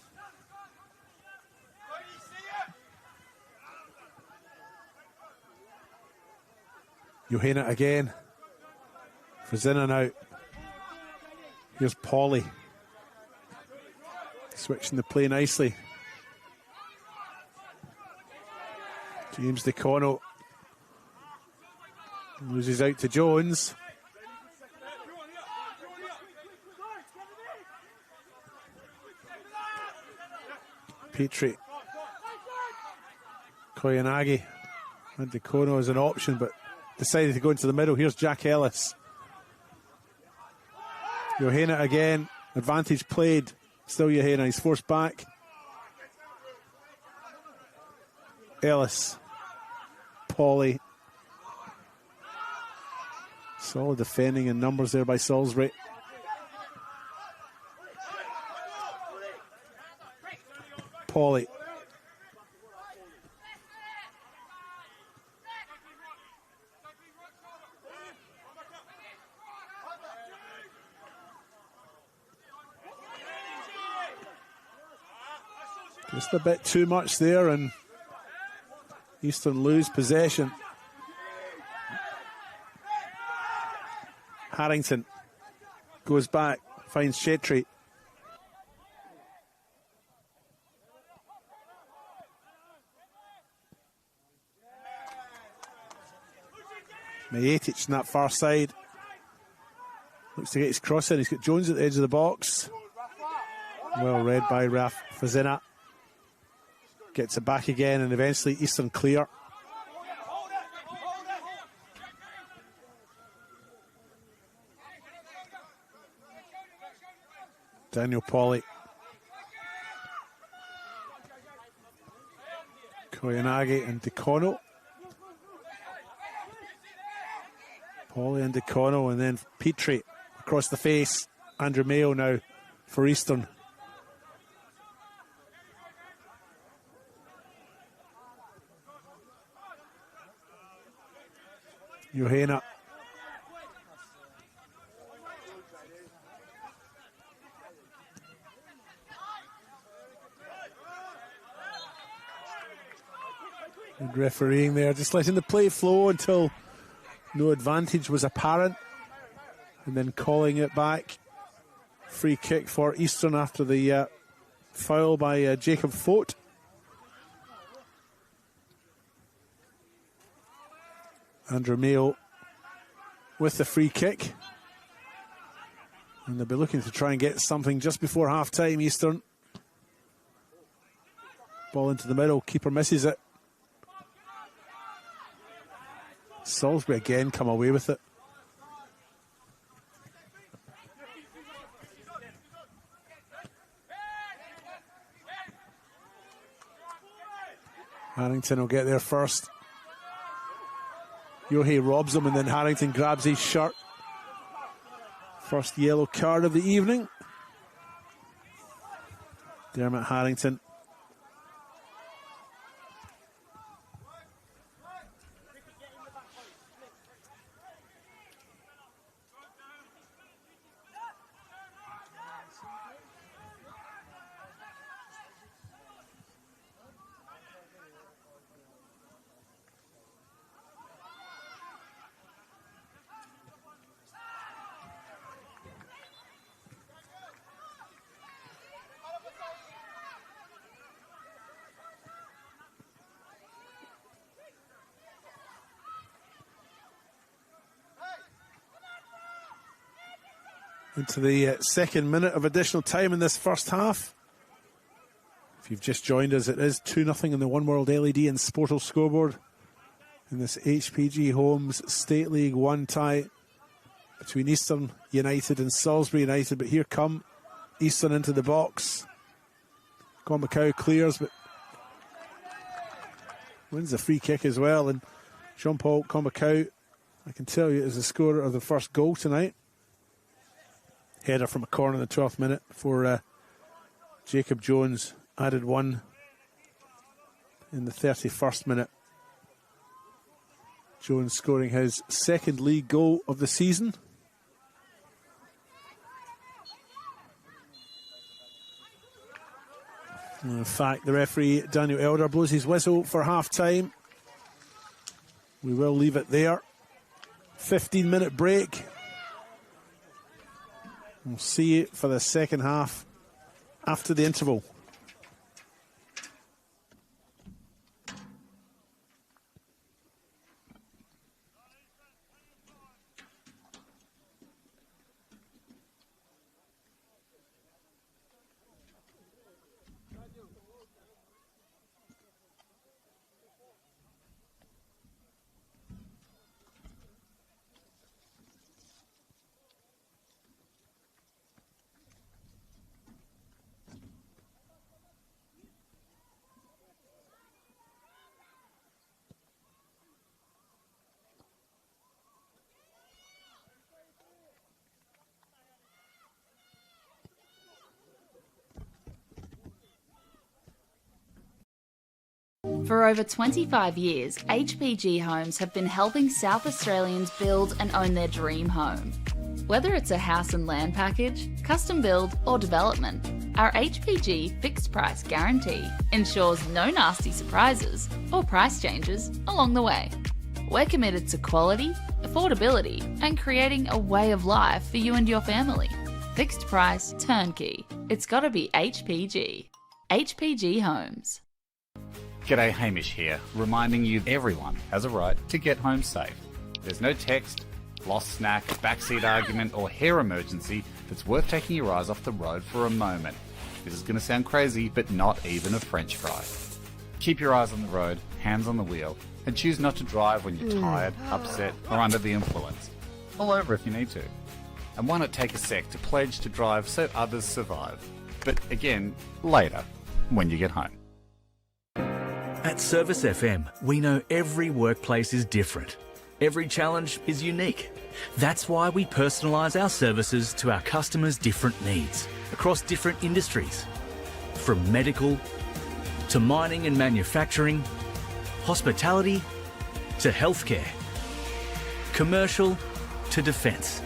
Johanna again. Fazina now. Here's Pauly. Switching the play nicely. James DeCono loses out to Jones. Petrie. Koyanagi. And DeCono is an option, but decided to go into the middle. Here's Jack Ellis. Johanna again. Advantage played. Still Johanna, he's forced back. Ellis. Pauly. Solid defending in numbers there by Salisbury. Pauly. Just a bit too much there, and Eastern lose possession. Harrington goes back, finds Chetry. Majetic in that far side. Looks to get his cross in. He's got Jones at the edge of the box. Well read by Raf Fazina. Gets it back again, and eventually Eastern clear. Daniel Pauly. Koyanagi and Decono. Pauly and Decono, and then Petrie across the face. Andrew Mayo now for Eastern. Johanna. Good refereeing there, just letting the play flow until no advantage was apparent, and then calling it back. Free kick for Eastern after the foul by Jacob Fote. Andrew Mayo with the free kick. And they'll be looking to try and get something just before half-time, Eastern. Ball into the middle, keeper misses it. Salisbury again come away with it. Harrington will get there first. Yohei robs him, and then Harrington grabs his shirt. First yellow card of the evening. Dermot Harrington. Into the second minute of additional time in this first half. If you've just joined us, it is 2-0 in the One World LED and Sportal scoreboard in this HPG Homes State League 1 tie between Eastern United and Salisbury United. But here come Eastern into the box. Combacau clears, but wins the free kick as well. And Jean-Paul Combacau, I can tell you, is the scorer of the first goal tonight. Header from a corner in the 12th minute for Jacob Jones. Added one in the 31st minute. Jones scoring his second league goal of the season. In fact, the referee, Daniel Elder, blows his whistle for half-time. We will leave it there. 15-minute break. We'll see you for the second half after the interval. For over 25 years, HPG Homes have been helping South Australians build and own their dream home. Whether it's a house and land package, custom build or development, our HPG fixed price guarantee ensures no nasty surprises or price changes along the way. We're committed to quality, affordability and creating a way of life for you and your family. Fixed price, turnkey. It's gotta be HPG. HPG Homes. G'day, Hamish here, reminding you everyone has a right to get home safe. There's no text, lost snack, backseat argument or hair emergency that's worth taking your eyes off the road for a moment. This is going to sound crazy, but not even a French fry. Keep your eyes on the road, hands on the wheel, and choose not to drive when you're tired, upset or under the influence. Pull over if you need to. And why not take a sec to pledge to drive so others survive? But again, later, when you get home. At Service FM, we know every workplace is different. Every challenge is unique. That's why we personalise our services to our customers' different needs across different industries. From medical to mining and manufacturing, hospitality to healthcare, commercial to defence.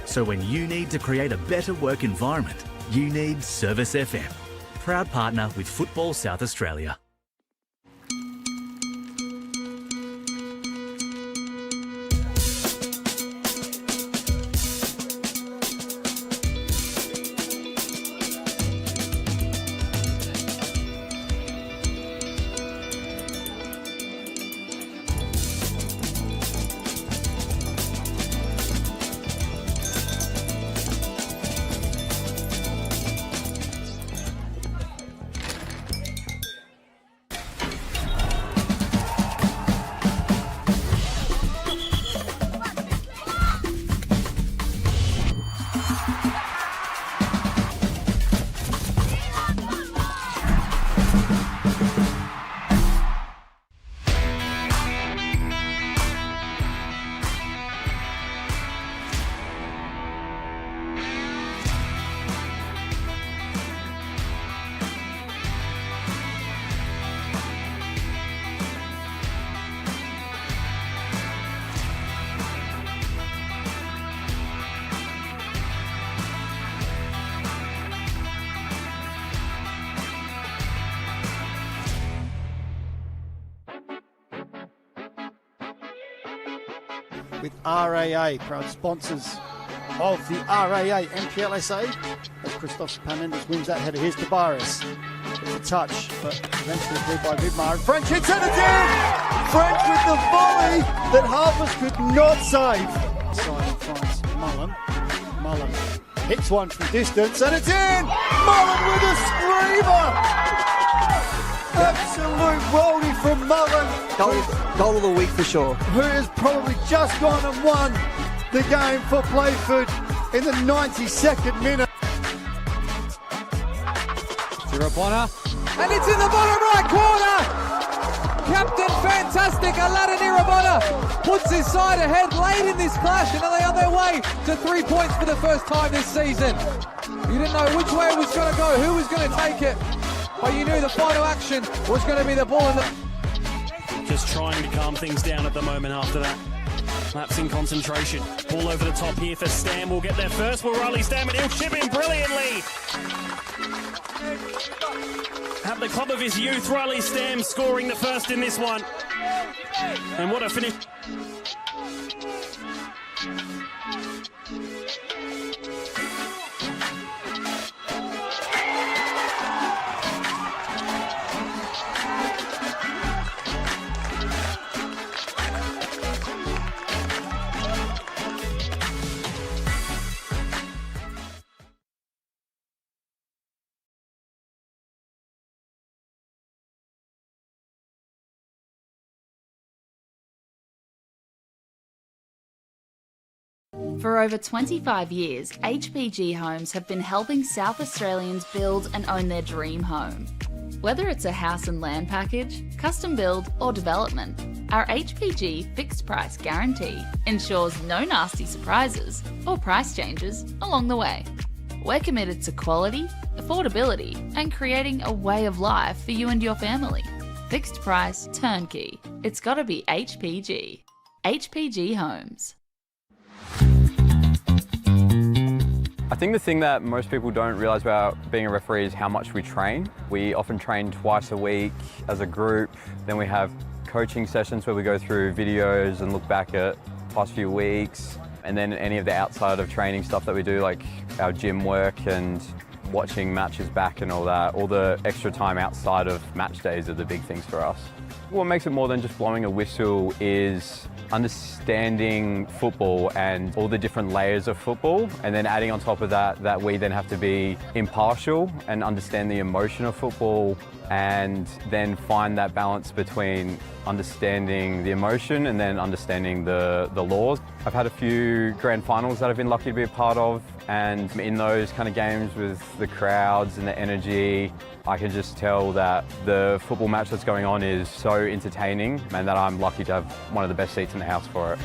So when you need to create a better work environment, you need Service FM. Proud partner with Football South Australia. With RAA, proud sponsors of the RAA NPLSA, as Christoph Panendas wins that header. Here's Tabaris. It's a touch, but eventually cleared by Vidmar. And French hits it again! French with the volley that Harpers could not save. Simon finds Mullen. Mullen hits one from distance, and it's in! Mullen with a screamer! Absolute worldie from Mullen. Goal of the week for sure. Who has probably just gone and won the game for Playford in the 92nd minute. Irabona, and it's in the bottom right corner. Captain Fantastic Aladdin Irabona puts his side ahead late in this clash, and are they on their way to 3 points for the first time this season. You didn't know which way it was going to go, who was going to take it, but you knew the final action was going to be the ball in the... Just trying to calm things down at the moment after that lapse in concentration. Ball over the top here for Stam. Will get there first. Will Riley Stam, and he'll chip in brilliantly. At the club of his youth, Riley Stam scoring the first in this one. And what a finish. For over 25 years, HPG Homes have been helping South Australians build and own their dream home. Whether it's a house and land package, custom build or development, our HPG fixed price guarantee ensures no nasty surprises or price changes along the way. We're committed to quality, affordability and creating a way of life for you and your family. Fixed price, turnkey. It's gotta be HPG. HPG Homes. I think the thing that most people don't realise about being a referee is how much we train. We often train twice a week as a group. Then we have coaching sessions where we go through videos and look back at past few weeks. And then any of the outside of training stuff that we do, like our gym work and watching matches back and all that. All the extra time outside of match days are the big things for us. What makes it more than just blowing a whistle is understanding football and all the different layers of football, and then adding on top of that we then have to be impartial and understand the emotion of football, and then find that balance between understanding the emotion and then understanding the laws. I've had a few grand finals that I've been lucky to be a part of, and in those kind of games with the crowds and the energy, I can just tell that the football match that's going on is so entertaining, and that I'm lucky to have one of the best seats in the house for it.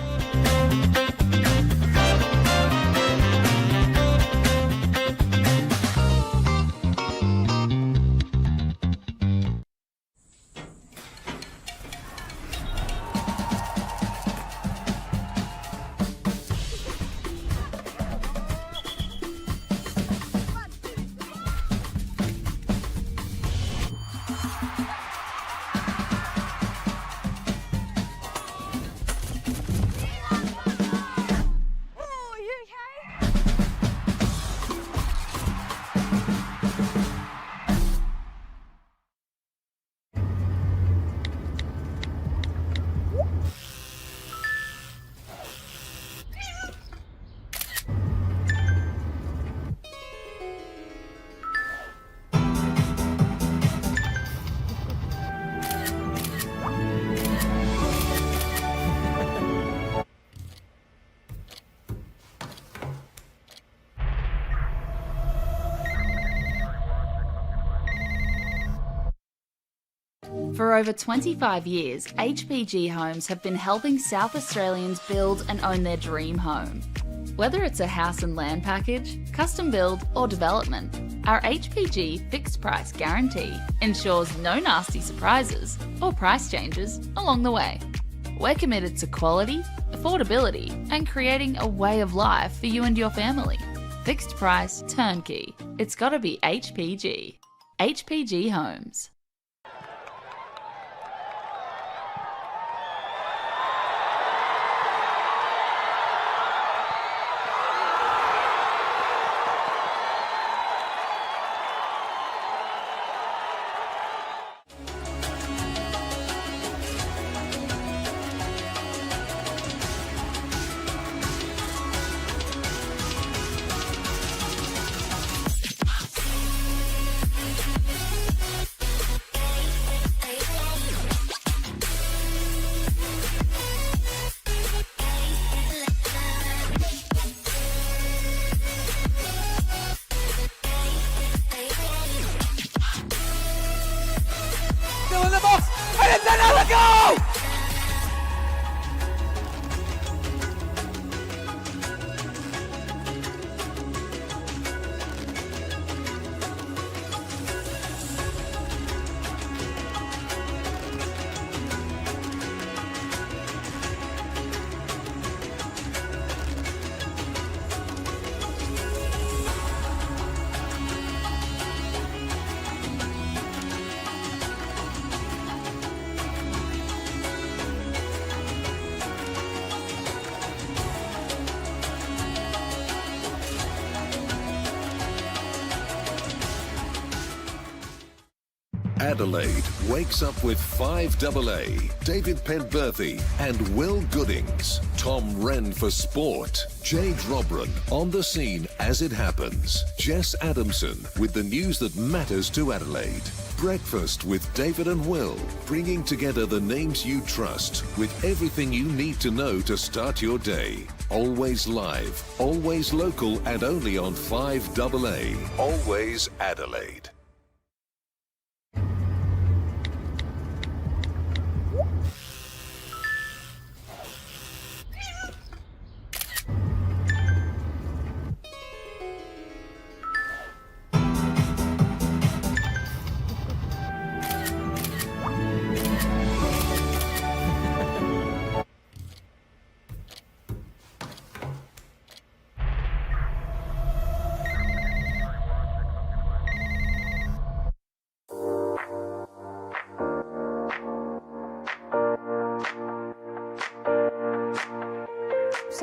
For over 25 years, HPG Homes have been helping South Australians build and own their dream home. Whether it's a house and land package, custom build or development, our HPG fixed price guarantee ensures no nasty surprises or price changes along the way. We're committed to quality, affordability and creating a way of life for you and your family. Fixed price, turnkey. It's gotta be HPG. HPG Homes. Still in the box, and it's another goal! Adelaide wakes up with 5AA, David Penberthy and Will Goodings. Tom Wren for sport. Jade Robran on the scene as it happens. Jess Adamson with the news that matters to Adelaide. Breakfast with David and Will, bringing together the names you trust with everything you need to know to start your day. Always live, always local and only on 5AA. Always Adelaide.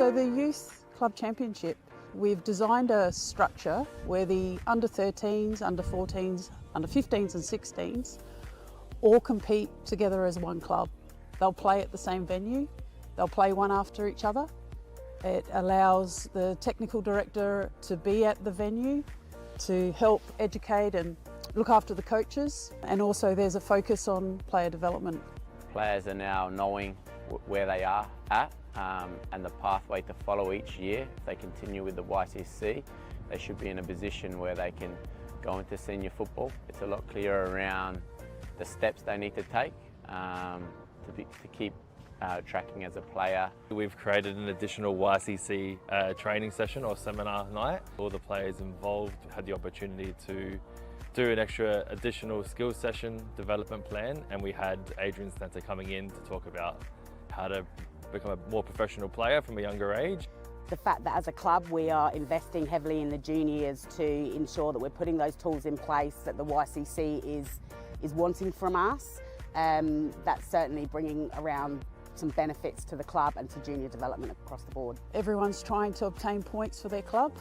So the Youth Club Championship, we've designed a structure where the under 13s, under 14s, under 15s and 16s all compete together as one club. They'll play at the same venue, they'll play one after each other. It allows the technical director to be at the venue to help educate and look after the coaches, and also there's a focus on player development. Players are now knowing where they are at and the pathway to follow each year. If they continue with the YCC, they should be in a position where they can go into senior football. It's a lot clearer around the steps they need to take to keep tracking as a player. We've created an additional YCC training session or seminar night. All the players involved had the opportunity to do an extra additional skills session development plan, and we had Adrian Stanter coming in to talk about how to become a more professional player from a younger age. The fact that as a club we are investing heavily in the juniors to ensure that we're putting those tools in place that the YCC is wanting from us, that's certainly bringing around some benefits to the club and to junior development across the board. Everyone's trying to obtain points for their club,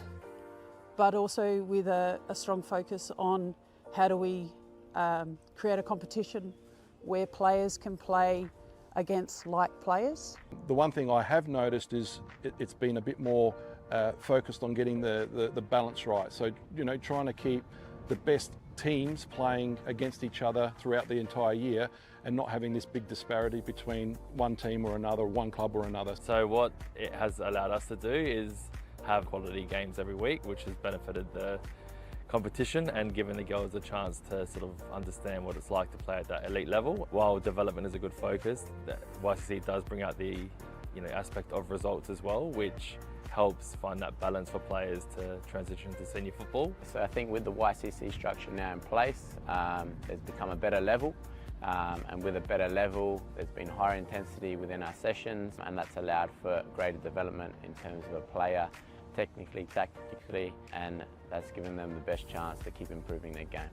but also with a strong focus on how do we create a competition where players can play against like players. The one thing I have noticed is it's been a bit more focused on getting the balance right. So, you know, trying to keep the best teams playing against each other throughout the entire year and not having this big disparity between one team or another, one club or another. So what it has allowed us to do is have quality games every week, which has benefited the competition and given the girls a chance to sort of understand what it's like to play at that elite level. While development is a good focus, the YCC does bring out the aspect of results as well, which helps find that balance for players to transition to senior football. So I think with the YCC structure now in place, there's become a better level, and with a better level there's been higher intensity within our sessions, and that's allowed for greater development in terms of a player technically, tactically, and that's given them the best chance to keep improving their game.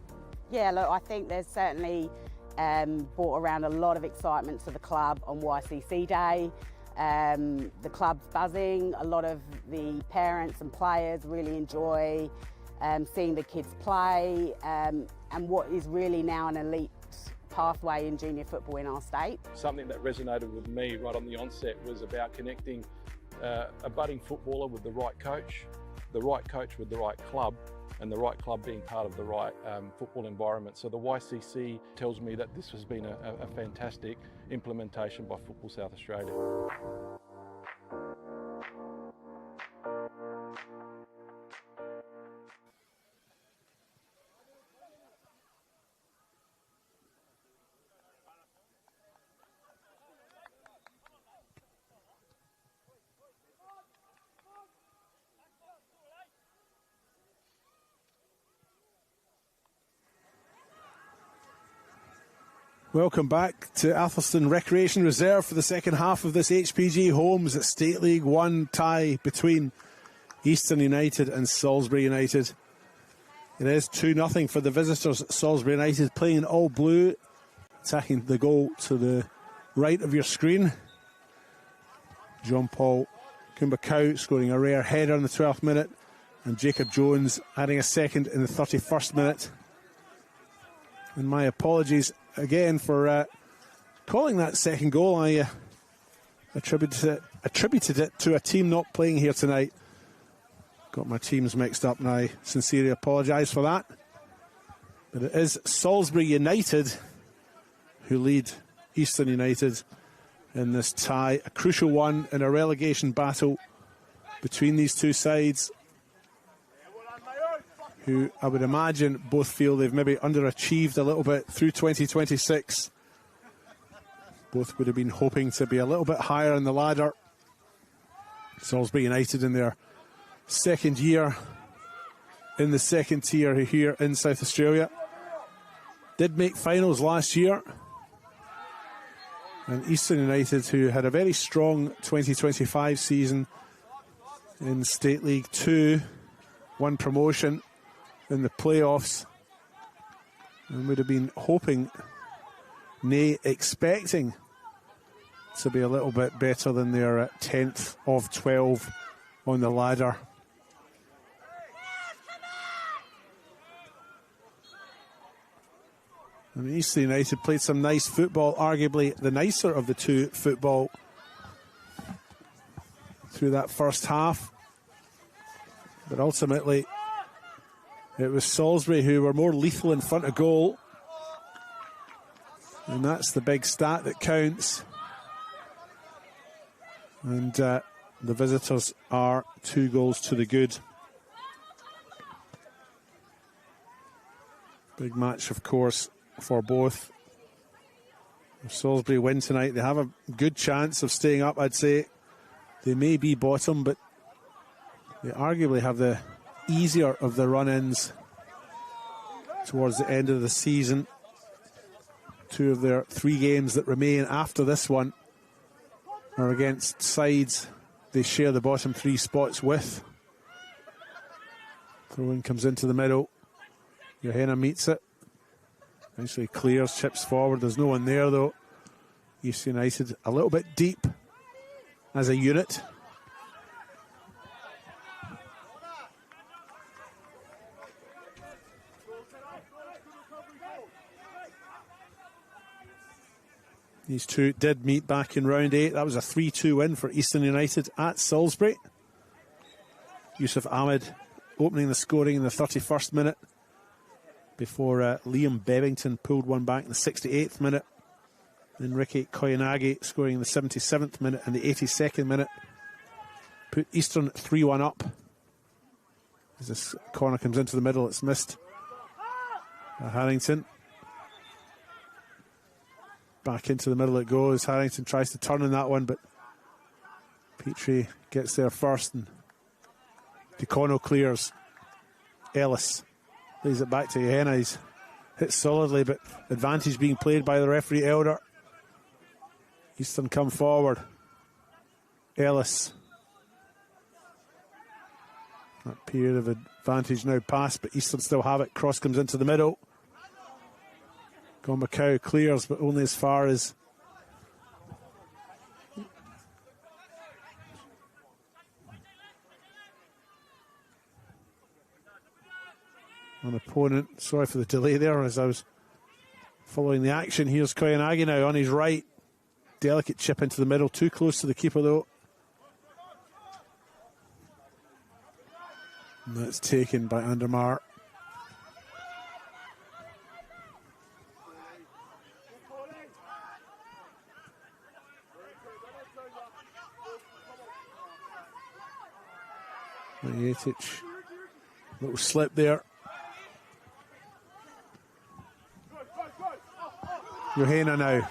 Yeah, look, I think there's certainly brought around a lot of excitement to the club on YCC Day. The club's buzzing, a lot of the parents and players really enjoy seeing the kids play, and what is really now an elite pathway in junior football in our state. Something that resonated with me right on the onset was about connecting a budding footballer with the right coach with the right club, and the right club being part of the right football environment. So the YCC tells me that this has been a fantastic implementation by Football South Australia. Welcome back to Athelston Recreation Reserve for the second half of this HPG Homes State League 1 tie between Eastern United and Salisbury United. It is 2-0 for the visitors. Salisbury United playing in all blue, attacking the goal to the right of your screen. John Paul Kumbakau scoring a rare header in the 12th minute, and Jacob Jones adding a second in the 31st minute. And my apologies again for calling that second goal. I attributed it to a team not playing here tonight. Got my teams mixed up, and I sincerely apologise for that. But it is Salisbury United who lead Eastern United in this tie, a crucial one in a relegation battle between these two sides, who I would imagine both feel they've maybe underachieved a little bit through 2026. Both would have been hoping to be a little bit higher in the ladder. Salisbury United in their second year in the second tier here in South Australia. Did make finals last year. And Eastern United, who had a very strong 2025 season in State League 2, won promotion in the playoffs, and would have been hoping, nay, expecting to be a little bit better than their 10th of 12 on the ladder. And Eastern United played some nice football, arguably the nicer of the two football through that first half. But ultimately, it was Salisbury who were more lethal in front of goal. And that's the big stat that counts. And the visitors are 2 goals to the good. Big match, of course, for both. If Salisbury win tonight, they have a good chance of staying up, I'd say. They may be bottom, but they arguably have the easier of the run-ins towards the end of the season. 2 of their 3 games that remain after this one are against sides they share the bottom 3 spots with. Throw-in comes into the middle. Johanna meets it. Eventually clears, chips forward. There's no one there though. East United a little bit deep as a unit. These two did meet back in round 8. That was a 3-2 win for Eastern United at Salisbury. Yusuf Ahmed opening the scoring in the 31st minute before Liam Bevington pulled one back in the 68th minute. Then Ricky Koyanagi scoring in the 77th minute and the 82nd minute put Eastern 3-1 up. As this corner comes into the middle, it's missed by Harrington. Back into the middle it goes. Harrington tries to turn in that one, but Petrie gets there first and DeCono clears. Ellis lays it back to Johanna. He's hit solidly, but advantage being played by the referee Elder. Eastern come forward. Ellis. That period of advantage now passed, but Eastern still have it. Cross comes into the middle. Gombakau clears, but only as far as an opponent. Sorry for the delay there as I was following the action. Here's Koyanagi now on his right. Delicate chip into the middle, too close to the keeper though. And that's taken by Andermar. Majetic, little slip there. Johanna now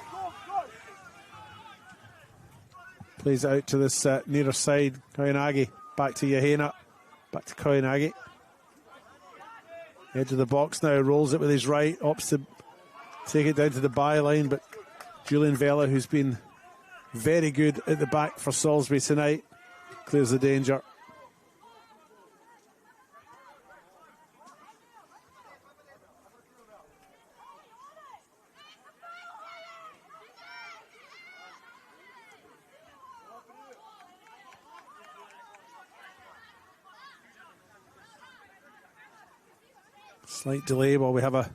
plays it out to this nearer side. Koyanagi back to Johanna, back to Koyanagi. Edge of the box now, rolls it with his right, opts to take it down to the byline, but Julian Vela, who's been very good at the back for Salisbury tonight, clears the danger. Slight delay while we have a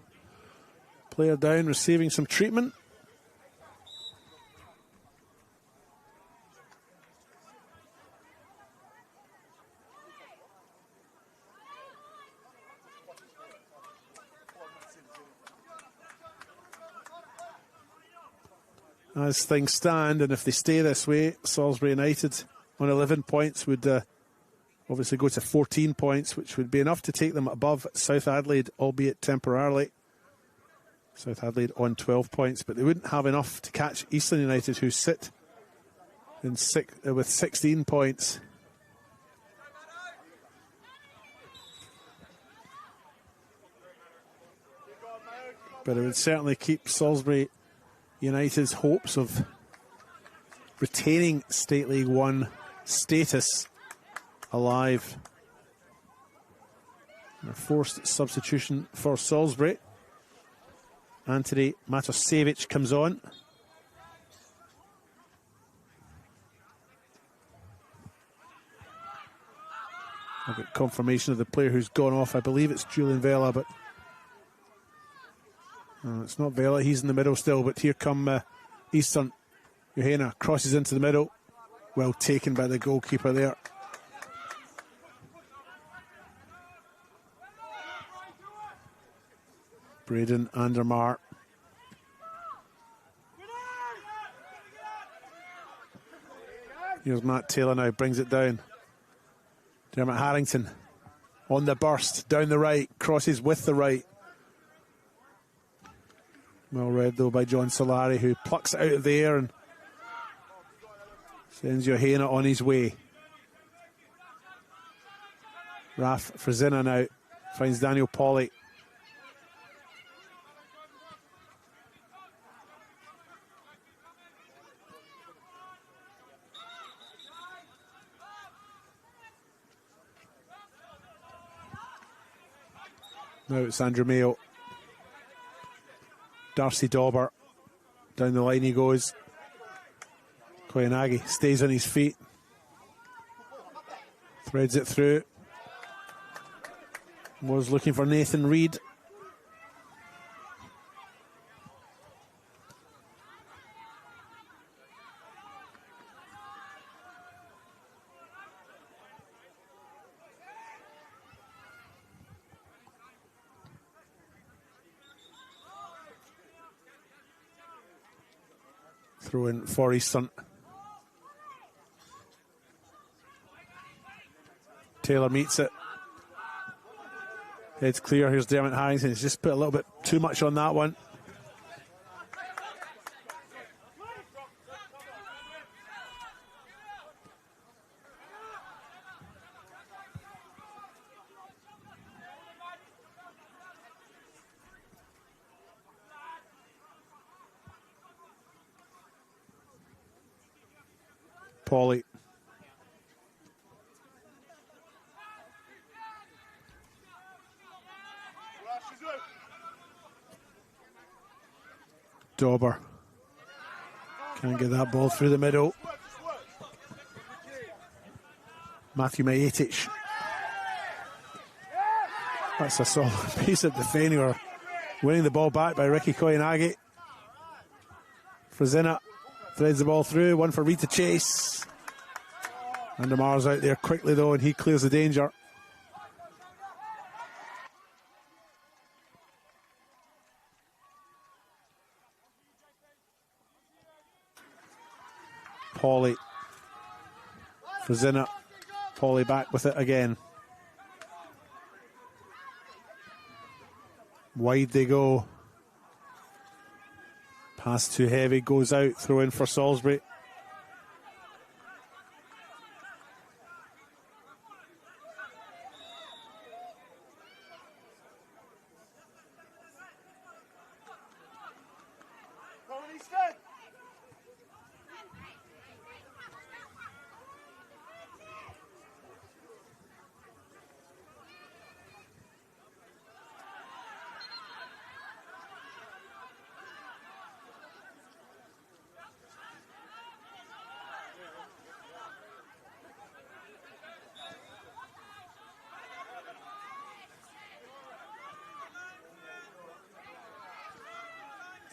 player down receiving some treatment. As things stand, and if they stay this way, Salisbury United on 11 points would obviously go to 14 points, which would be enough to take them above South Adelaide, albeit temporarily. South Adelaide on 12 points, but they wouldn't have enough to catch Eastern United, who sit in with 16 points. But it would certainly keep Salisbury United's hopes of retaining State League 1 status alive. A forced substitution for Salisbury. Anthony Matosevic comes on. I've got confirmation of the player who's gone off. I believe it's Julian Vela, but it's not Vela. He's in the middle still, but here come Eastern. Johanna crosses into the middle. Well taken by the goalkeeper there. Braden Andermar. Here's Matt Taylor now, brings it down. Dermot Harrington on the burst, down the right, crosses with the right. Well read though by John Solari, who plucks it out of the air and sends Johanna on his way. Raf Frazina now finds Daniel Polly. Now it's Andrew Mayo. Darcy Dauber. Down the line he goes. Koyanagi stays on his feet. Threads it through. Was looking for Nathan Reid. Throw in for Eastern. Taylor meets it. Head's clear. Here's Dermot Harrington. He's just put a little bit too much on that one. Pauly. Dauber. Can't get that ball through the middle. Matthew Majetic. That's a solid piece of defending. Winning the ball back by Ricky Koyanagi. Frazina threads the ball through. One for Reid to chase. Andermar's out there quickly though, and he clears the danger. Pauly. Frazina. Pauly back with it again. Wide they go. Pass too heavy, goes out, throw in for Salisbury.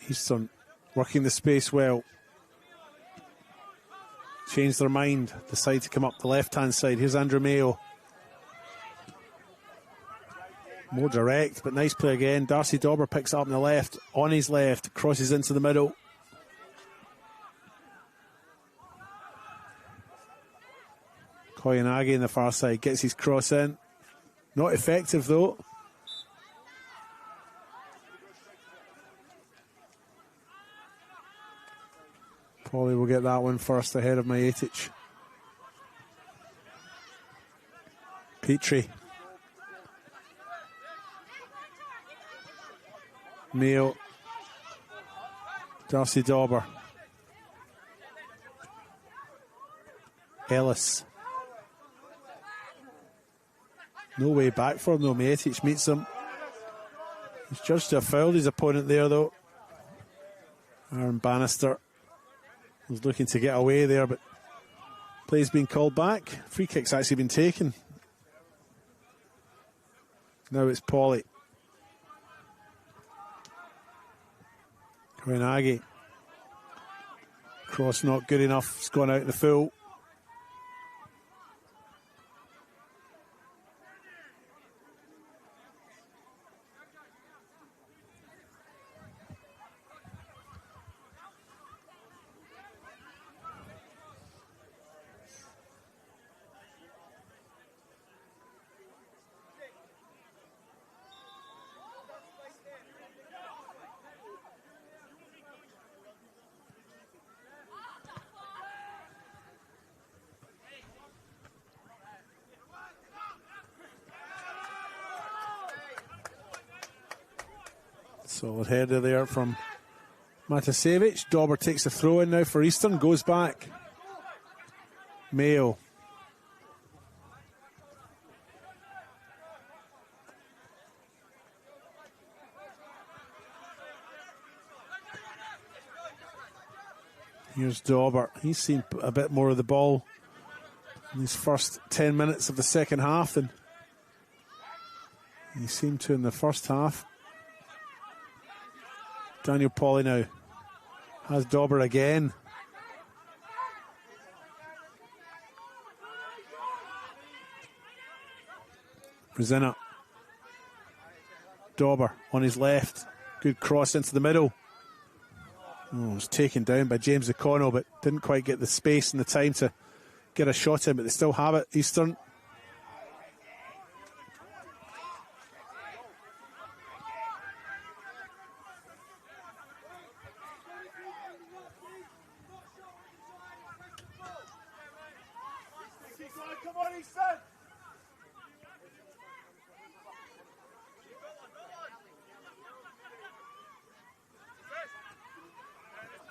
Eastern working the space well. Changed their mind, decide to come up the left-hand side. Here's Andrew Mayo. More direct, but nice play again. Darcy Dauber picks it up on the left, on his left, crosses into the middle. Koyanagi on the far side, gets his cross in. Not effective though. Pauly will get that one first ahead of Majetic. Petrie. Mayo. Darcy Dauber. Ellis. No way back for him though. Majetic meets him. He's judged to have fouled his opponent there though. Aaron Bannister was looking to get away there, but play's been called back. Free kick's actually been taken. Now it's Pauly. Koyanagi. Cross not good enough. It's gone out in the full. Solid header there from Matasevich. Dauber takes the throw in now for Eastern, goes back. Mayo. Here's Dauber. He's seen a bit more of the ball in these first 10 minutes of the second half than he seemed to in the first half. Daniel Pauly now has Dauber again. Brezina. Dauber on his left. Good cross into the middle. Oh, it was taken down by James O'Connell, but didn't quite get the space and the time to get a shot in, but they still have it, Eastern.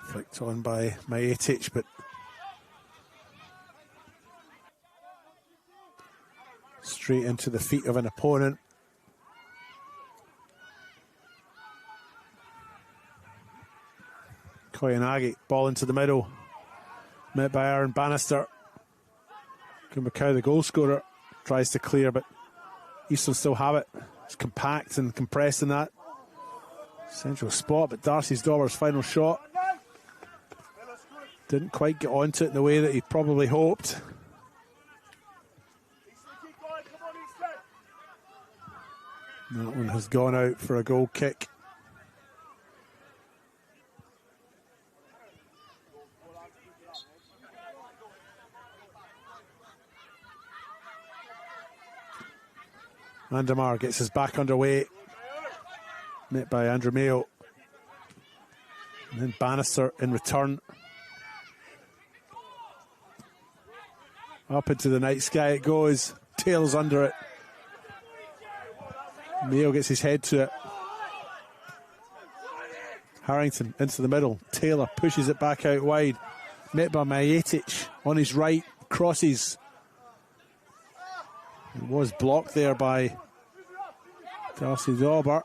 Flicked on by Majetic, but straight into the feet of an opponent. Koyanagi, ball into the middle. Met by Aaron Bannister. Kumakau, the goal scorer, tries to clear, but Eastern still have it. It's compact and compressed in that central spot, but Darcy's Dauber's final shot didn't quite get onto it in the way that he probably hoped. That one has gone out for a goal kick. Andamar gets his back underway. Met by Andrew Mayo. And then Bannister in return. Up into the night sky it goes. Tails under it. Mayo gets his head to it. Harrington into the middle. Taylor pushes it back out wide. Met by Majetic on his right. Crosses. It was blocked there by Darcy Dauber.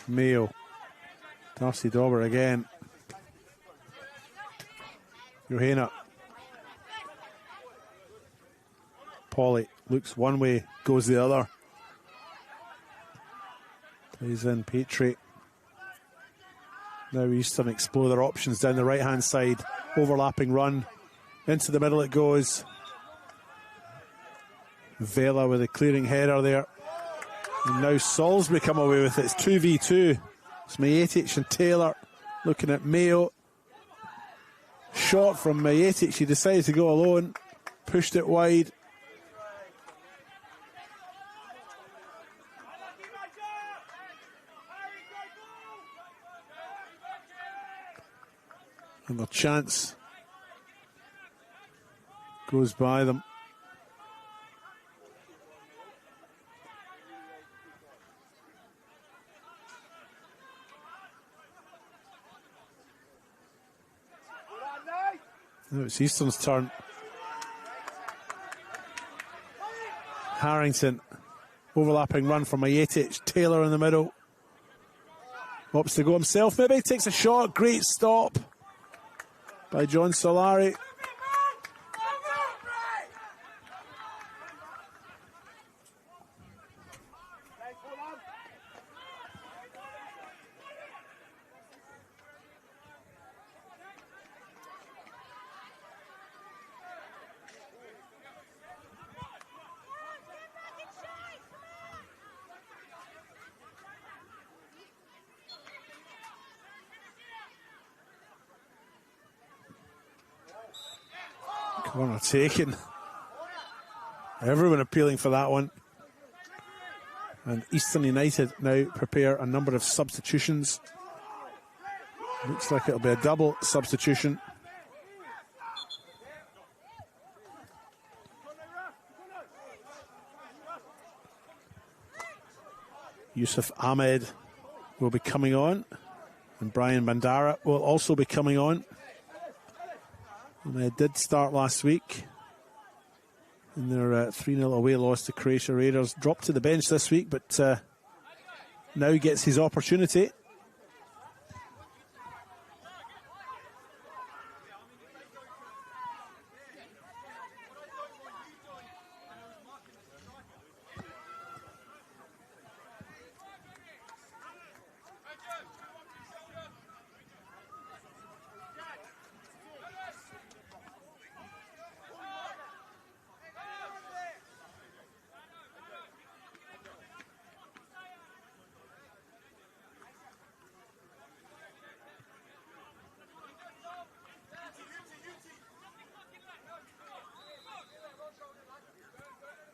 Mayo. Darcy Dauber again. Johanna. Pauly looks one way, goes the other. Plays in Petrie. Now Eastern explore their options down the right-hand side. Overlapping run. Into the middle it goes. Vela with a clearing header there. And now Salisbury come away with it. It's 2v2. It's Majetic and Taylor looking at Mayo. Shot from Majetic. She decided to go alone. Pushed it wide. And the chance goes by them. Now it's Eastern's turn. Harrington, overlapping run from Majetic. Taylor in the middle. Opts to go himself, maybe takes a shot. Great stop by John Solari. Corner taken. Everyone appealing for that one. And Eastern United now prepare a number of substitutions. Looks like it'll be a double substitution. Yusuf Ahmed will be coming on, and Brian Bandara will also be coming on. Ahmed did start last week in their 3-0 away loss to Croatia Raiders. Dropped to the bench this week, but now gets his opportunity.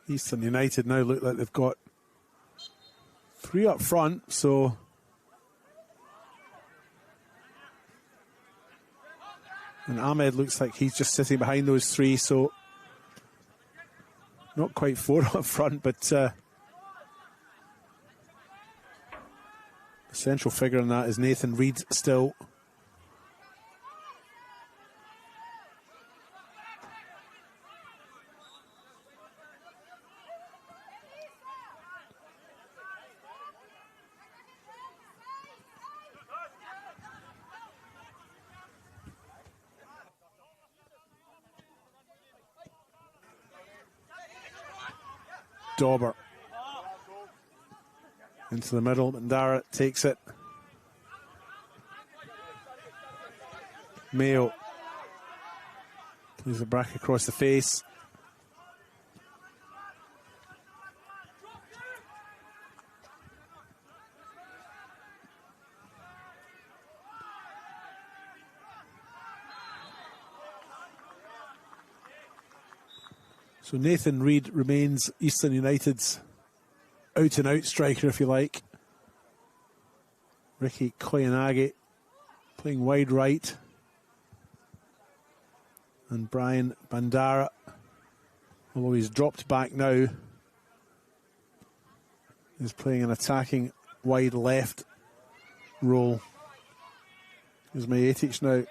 Eastern United now look like they've got 3 up front, so and Ahmed looks like he's just sitting behind those 3, so not quite 4 up front, but the central figure in that is Nathan Reid still. Dauber into the middle, Bandara takes it. Mayo plays it back across the face. So Nathan Reid remains Eastern United's out-and-out striker, if you like. Ricky Koyanagi playing wide right. And Brian Bandara, although he's dropped back now, is playing an attacking wide left role. Here's Majetic now.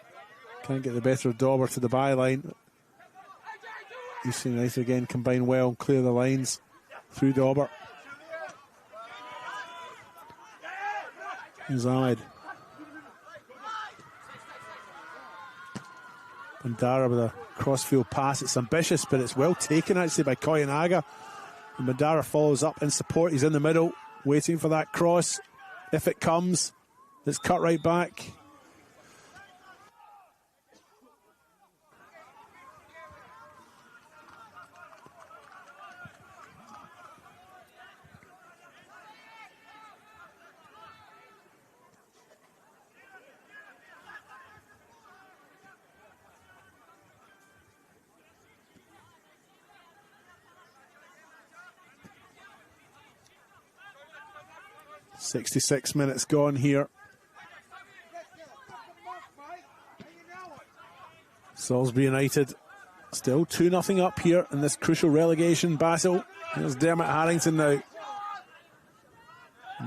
Can't get the better of Dauber to the byline. Eastern United again combine well and clear the lines through Dauber. Here's Ahmed. Bandara with a crossfield pass. It's ambitious, but it's well taken actually by Koyanaga. And Bandara follows up in support. He's in the middle, waiting for that cross. If it comes, it's cut right back. .66 minutes gone here. Salisbury United still 2-0 up here in this crucial relegation battle. There's Dermot Harrington now.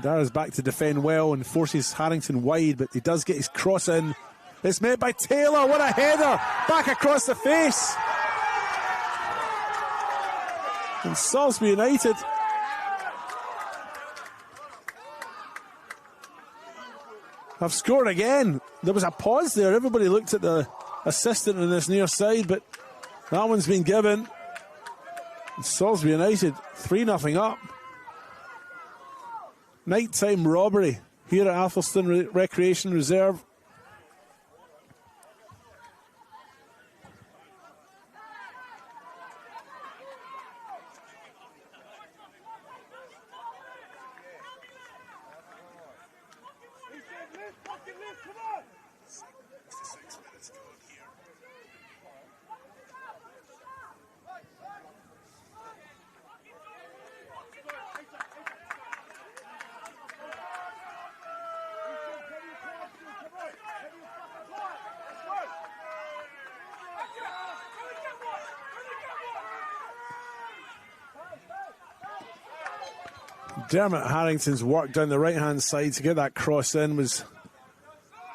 Dara's back to defend well and forces Harrington wide, but he does get his cross in. It's made by Taylor. What a header! Back across the face. And Salisbury United have scored again. There was a pause there. Everybody looked at the assistant on this near side, but that one's been given. Salisbury United 3-0 up. Nighttime robbery here at Athelston Recreation Reserve. Dermot Harrington's work down the right-hand side to get that cross in was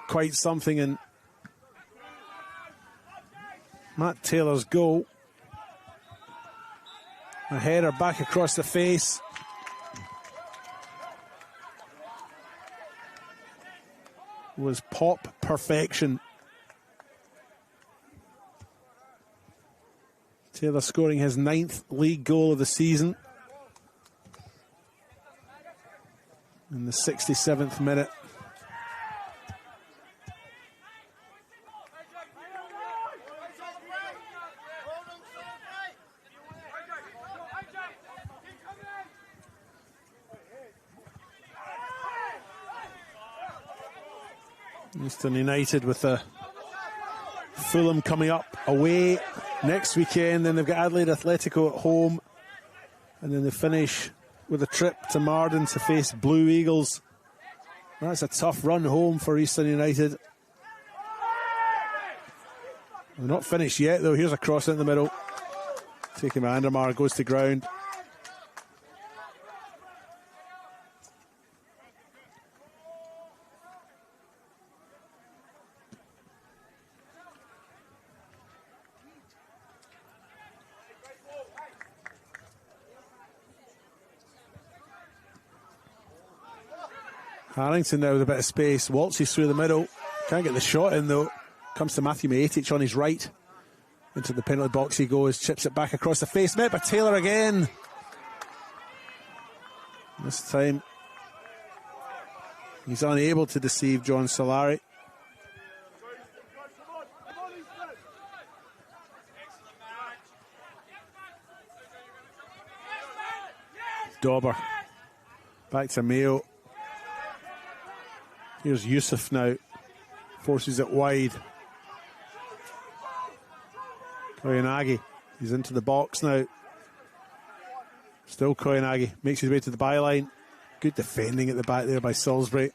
quite something, and Matt Taylor's goal. A header back across the face. Was pop perfection. Taylor scoring his 9th league goal of the season. In the 67th minute. Eastern United with Fulham coming up away next weekend. Then they've got Adelaide Atletico at home. And then they finish with a trip to Marden to face Blue Eagles. That's a tough run home for Eastern United. They're not finished yet, though. Here's a cross in the middle. Taken by Andermar, goes to ground. Harrington now with a bit of space, waltzes through the middle, can't get the shot in though. Comes to Matthew Matic on his right. Into the penalty box he goes, chips it back across the face, met by Taylor again. This time he's unable to deceive John Solari. Dauber back to Mayo. Here's Yusuf now, forces it wide. Koyanagi, he's into the box now. Still Koyanagi, makes his way to the byline. Good defending at the back there by Salisbury.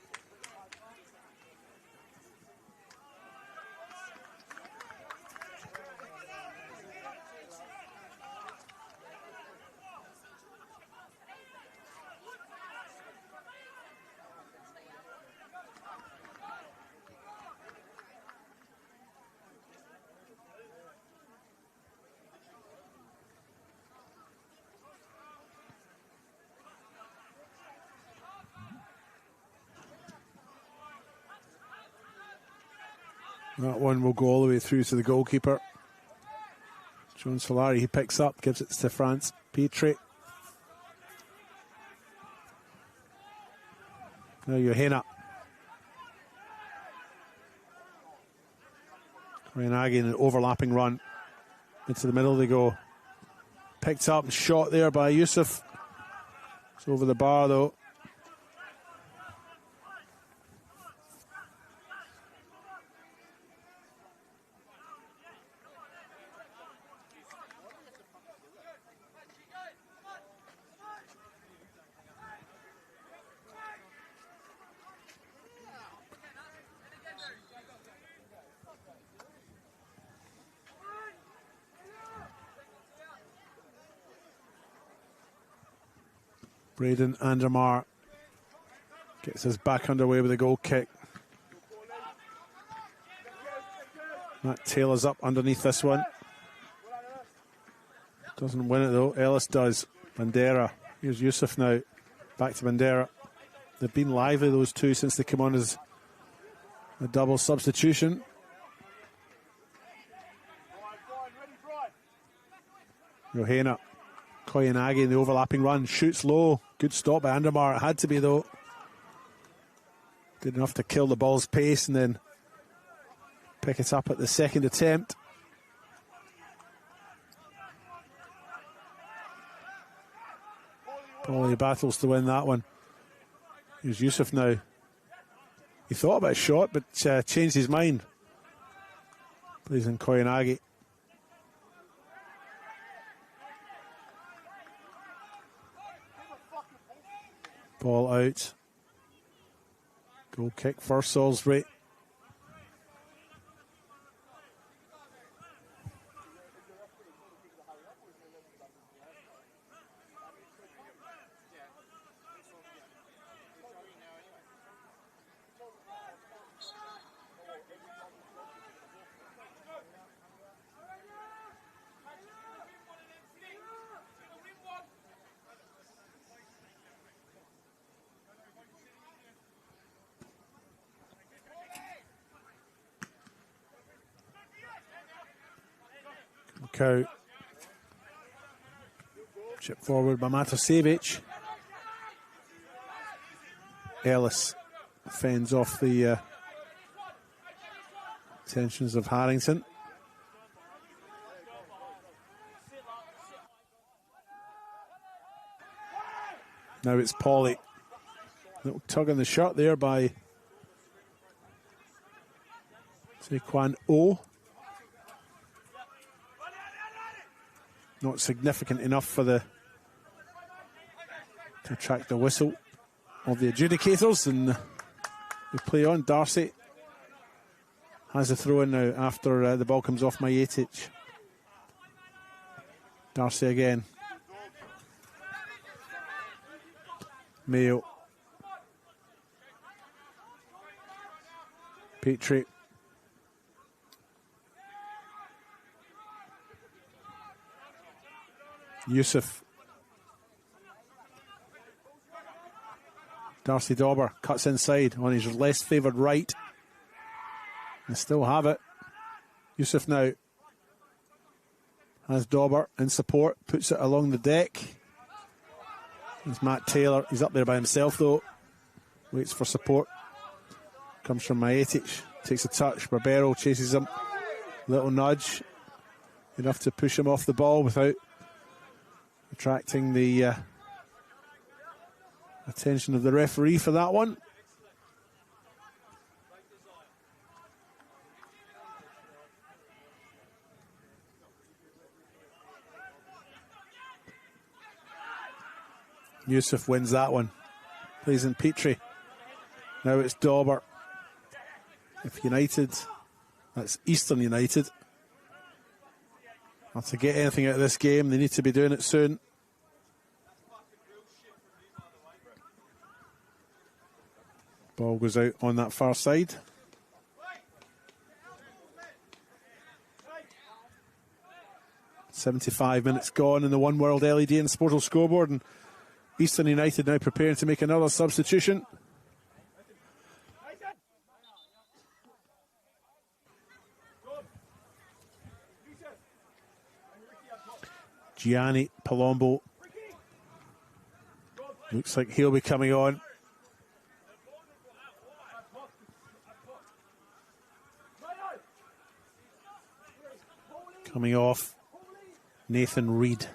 That one will go all the way through to the goalkeeper. John Solari, he picks up, gives it to France Petrie. Now Johanna. Koyanagi in an overlapping run. Into the middle they go. Picked up and shot there by Yusuf. It's over the bar though. Braden Andermar gets us back underway with a goal kick. Matt Taylor's up underneath this one. Doesn't win it though. Ellis does. Bandera. Here's Yusuf now. Back to Bandera. They've been lively, those two, since they come on as A double substitution. Johanna Koyanagi in the overlapping run, shoots low. Good stop by Andermar. It had to be, though. Did enough to kill the ball's pace and then pick it up at the second attempt. Paulie battles to win that one. Here's Yusuf now. He thought about a shot, but changed his mind. Plays in Koyanagi. Ball out. Goal kick for Salisbury. Cow. Chip forward by Matosevic. Ellis fends off the tensions of Harrington. Now it's Paulie. Little tug on the shirt there by Taekwon O. Not significant enough to attract the whistle of the adjudicators, and they play on. Darcy has a throw in now after the ball comes off Majetic. Darcy again. Mayo. Petrie. Yusuf. Darcy Dauber cuts inside on his less favoured right. They still have it. Yusuf now has Dauber in support, puts it along the deck. It's Matt Taylor. He's up there by himself though. Waits for support. Comes from Majetic. Takes a touch. Barbero chases him. Little nudge. Enough to push him off the ball without attracting the attention of the referee for that one. Yusuf wins that one. Plays in Petrie. Now it's Dauber. If United, that's Eastern United, are to get anything out of this game, they need to be doing it soon. Ball goes out on that far side. .75 minutes gone in the One World LED and Sportal scoreboard, and Eastern United now preparing to make another substitution. Gianni Palombo looks like he'll be coming on. Coming off, Nathan Reed.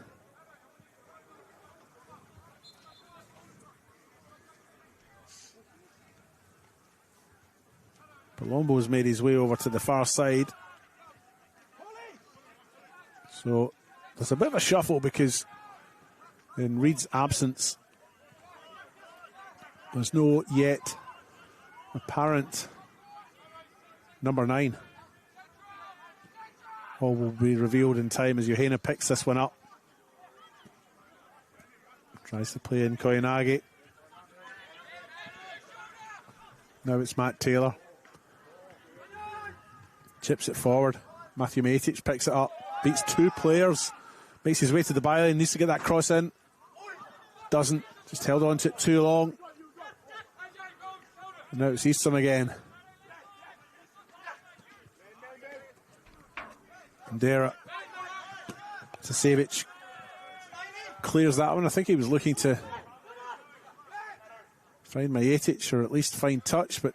Palombo's made his way over to the far side. So there's a bit of a shuffle because in Reed's absence, there's no yet apparent number 9. All will be revealed in time as Johanna picks this one up. Tries to play in Koyanagi. Now it's Matt Taylor. Chips it forward. Matthew Matic picks it up. Beats 2 players. Makes his way to the byline. Needs to get that cross in. Doesn't. Just held on to it too long. And now it's Eastern again. Bandera. Tasevich clears that one. I think he was looking to find Majetic or at least find touch, but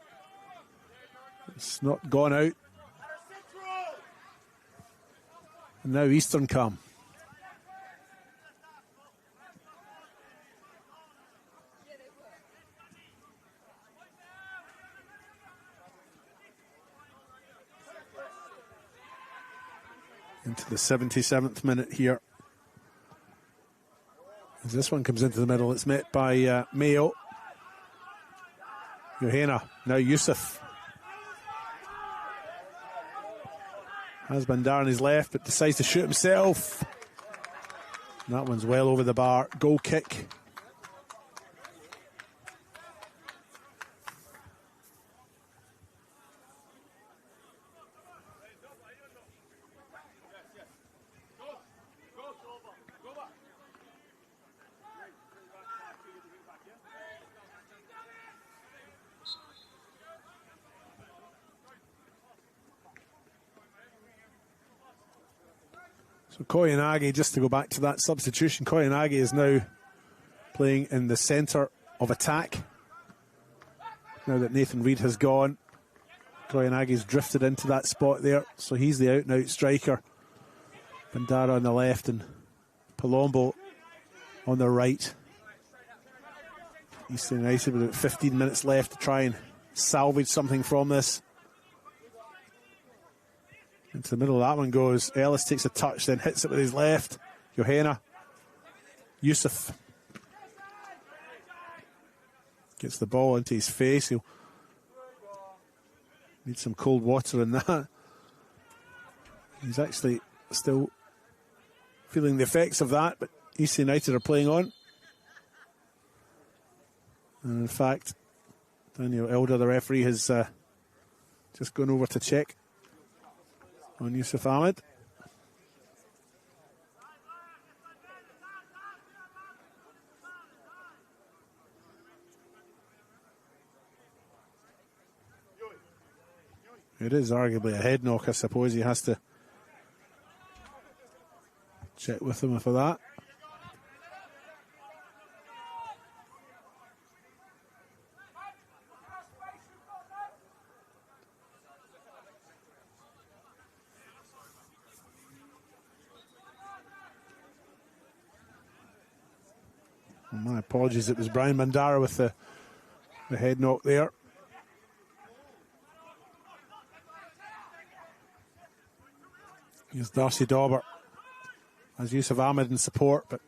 it's not gone out. And now Eastern come. Into the 77th minute here. As this one comes into the middle, it's met by Mayo. Yohana, now Yusuf. Has Bandar on his left, but decides to shoot himself. And that one's well over the bar. Goal kick. So Koyanagi, just to go back to that substitution, Koyanagi is now playing in the centre of attack. Now that Nathan Reid has gone, Koyanagi's drifted into that spot there, so he's the out-and-out striker. Bandara on the left and Palombo on the right. Eastern United with about 15 minutes left to try and salvage something from this. Into the middle of that one goes. Ellis takes a touch, then hits it with his left. Yohana. Yusuf. Gets the ball into his face. He'll need some cold water in that. He's actually still feeling the effects of that, but East United are playing on. And in fact, Daniel Elder, the referee, has just gone over to check on Yusuf Ahmed. It is arguably a head knock, I suppose. He has to check with him for that. My apologies, it was Brian Bandara with the head knock there. Here's Darcy Dauber as Yusuf Ahmed in support, but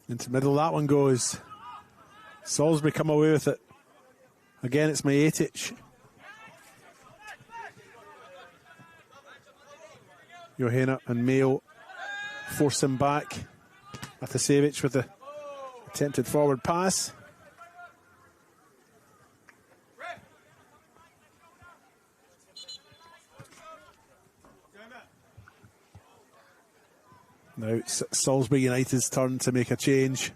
into the middle, that one goes. Salisbury come away with it. Again, it's Majetic. Yohana and Mayo force him back. Atasevich with the attempted forward pass. Now it's Salisbury United's turn to make a change.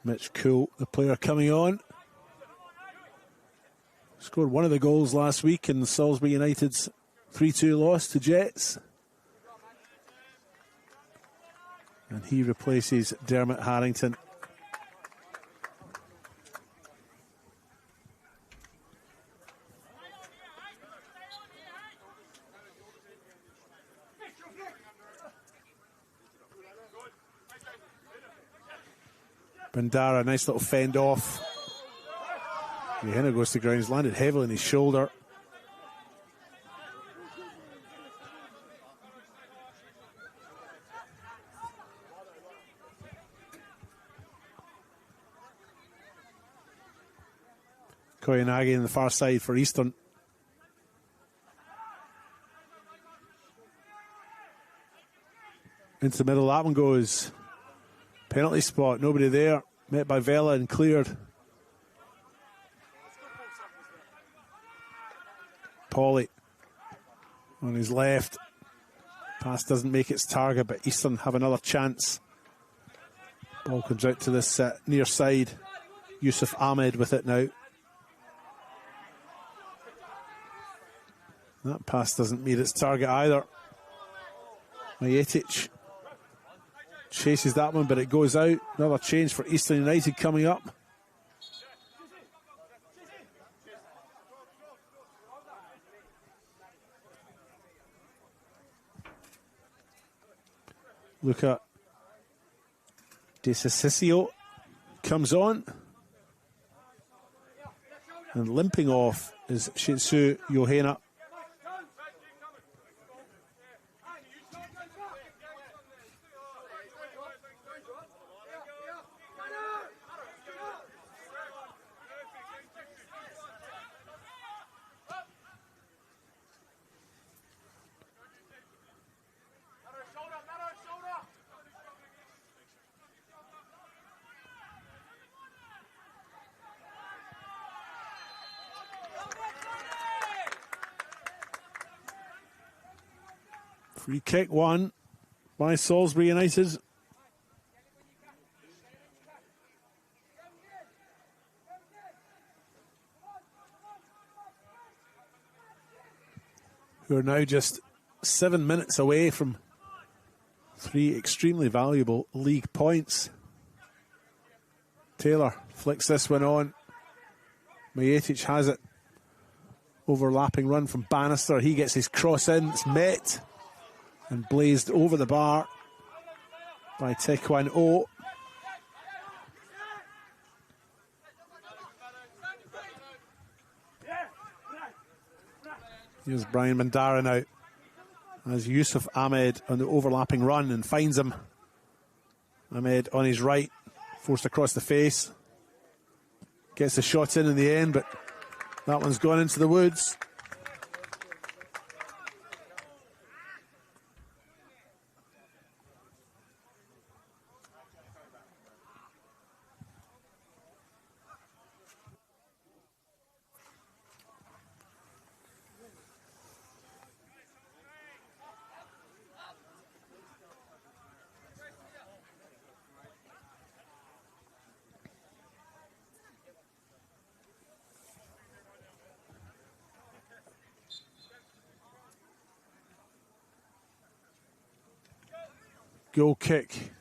Mitch Cool, the player coming on. Scored one of the goals last week in Salisbury United's 3-2 loss to Jets. And he replaces Dermot Harrington. Bandara, nice little fend off. Yohana goes to ground. He's landed heavily on his shoulder. Koyanagi on the far side for Eastern. into the middle. That one goes. Penalty spot, nobody there. Met by Vela and cleared. Pauly on his left. Pass doesn't make its target, but Eastern have another chance. Ball comes out to this near side. Yusuf Ahmed with it now. That pass doesn't meet its target either. Majetic chases that one, but it goes out. Another change for Eastern United coming up. Luca DeCiccio comes on. And limping off is Shinsu Yohana. Free kick won by Salisbury United. Who are now just 7 minutes away from 3 extremely valuable league points. Taylor flicks this one on. Majetic has it. Overlapping run from Bannister. He gets his cross in. It's met and blazed over the bar by Taekwan O. Here's Brian Bandara now as Yusuf Ahmed on the overlapping run and finds him. Ahmed on his right, forced across the face. Gets the shot in the end, but that one's gone into the woods. Goal kick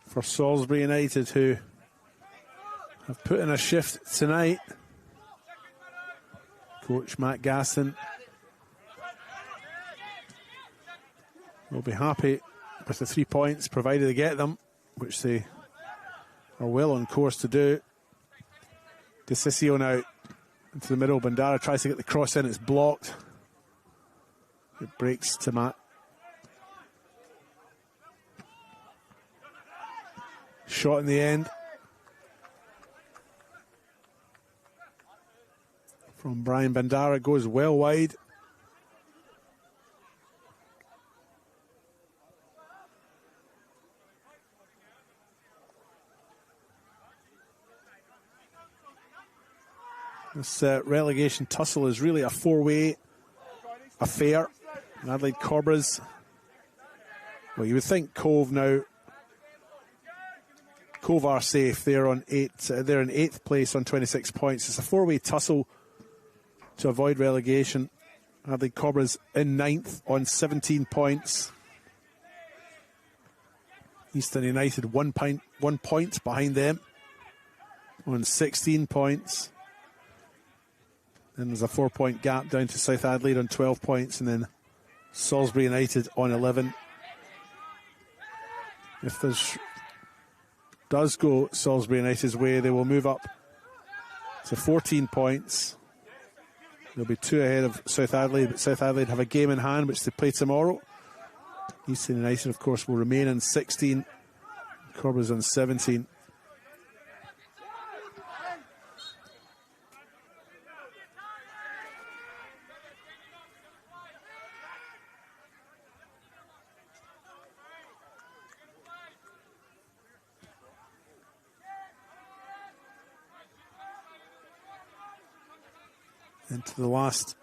for Salisbury United, who have put in a shift tonight. Coach Matt Gaston will be happy with the 3 points, provided they get them, which they are well on course to do. DeCiccio now into the middle. Bandara tries to get the cross in, it's blocked. It breaks to Matt. Shot in the end from Brian Bandara, goes well wide. This relegation tussle is really a four-way affair. Adelaide Cobras. Well, you would think Cove now. Cove are safe. They're on they're in 8th place on 26 points. It's a four-way tussle to avoid relegation. Adelaide Cobras in 9th on 17 points. Eastern United 1 point behind them on 16 points. Then there's a 4-point gap down to South Adelaide on 12 points, and then Salisbury United on 11. If there's does go Salisbury United's way, they will move up to 14 points. They'll be 2 ahead of South Adelaide, but South Adelaide have a game in hand which they play tomorrow. Eastern United, of course, will remain in 16. Cobras on 17. into the last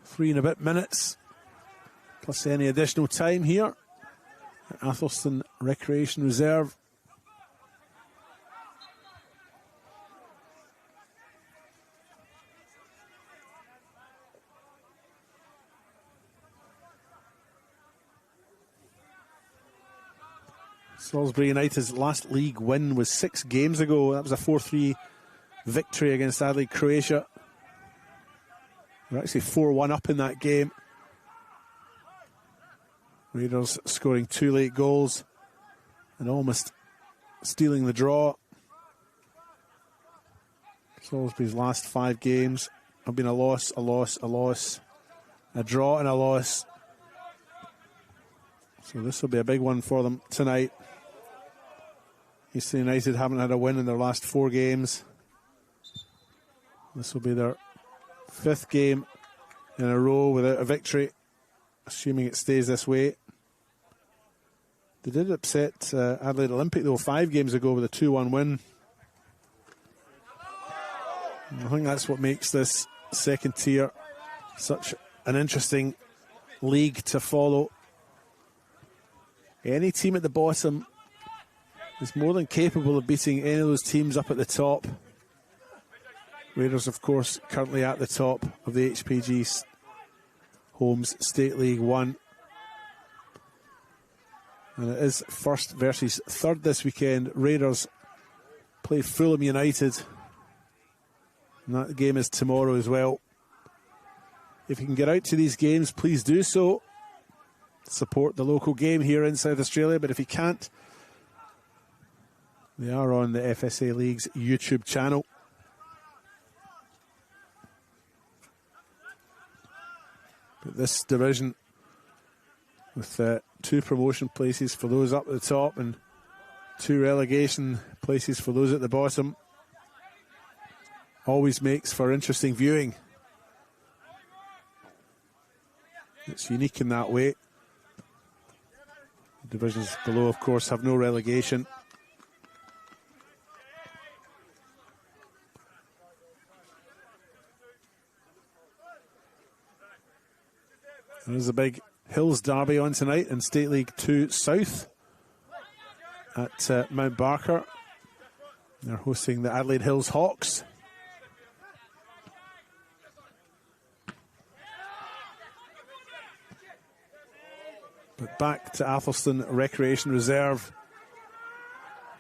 3 and a bit minutes, plus any additional time here at Athelston Recreation Reserve. Salisbury United's last league win was 6 games ago. That was a 4-3 victory against Adelaide Croatia. They're actually 4-1 up in that game. Raiders scoring 2 late goals and almost stealing the draw. Salisbury's last 5 games have been a loss, a loss, a loss, a draw and a loss. So this will be a big one for them tonight. Eastern United haven't had a win in their last 4 games. This will be their 5th game in a row without a victory, assuming it stays this way. They did upset Adelaide Olympic, though, 5 games ago with a 2-1 win. I think that's what makes this second tier such an interesting league to follow. Any team at the bottom is more than capable of beating any of those teams up at the top. Raiders, of course, currently at the top of the HPG Homes State League 1. And it is first versus third this weekend. Raiders play Fulham United. And that game is tomorrow as well. If you can get out to these games, please do so. Support the local game here in South Australia. But if you can't, they are on the FSA League's YouTube channel. But this division, with 2 promotion places for those up at the top and 2 relegation places for those at the bottom, always makes for interesting viewing. It's unique in that way. The divisions below, of course, have no relegation. There's a big Hills derby on tonight in State League 2 South at Mount Barker. They're hosting the Adelaide Hills Hawks. But back to Athelston Recreation Reserve.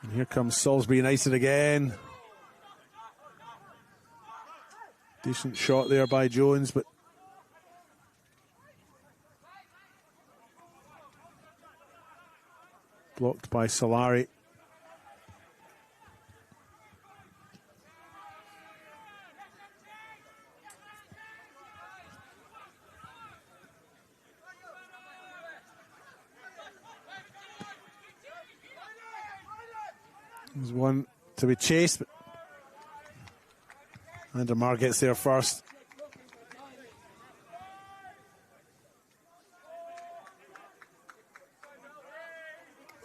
And here comes Salisbury United again. Decent shot there by Jones, but blocked by Solari. There's one to be chased, but Andermar gets there first.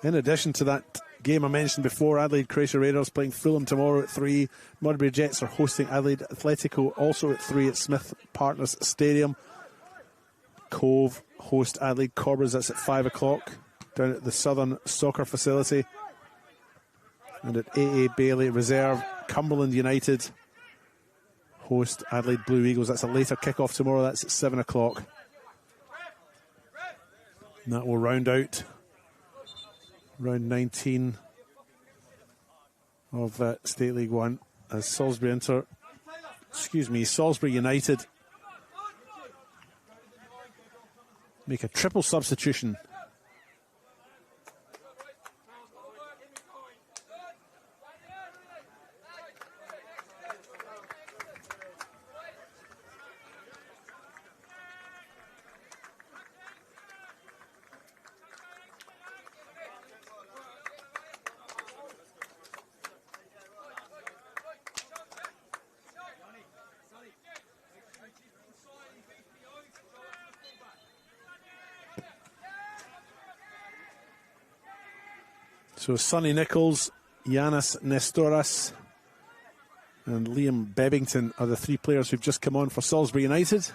In addition to that game I mentioned before, Adelaide Croatia Raiders playing Fulham tomorrow at 3. Mudbury Jets are hosting Adelaide Atletico also at 3 at Smith Partners Stadium. Cove host Adelaide Corbers, that's at 5 o'clock down at the Southern Soccer Facility. And at AA Bailey Reserve, Cumberland United host Adelaide Blue Eagles. That's a later kickoff tomorrow, that's at 7 o'clock. And that will round out round 19 of State League 1 as Salisbury United make a triple substitution. So Sonny Nichols, Yanis Nestoras, and Liam Bebbington are the three players who've just come on for Salisbury United.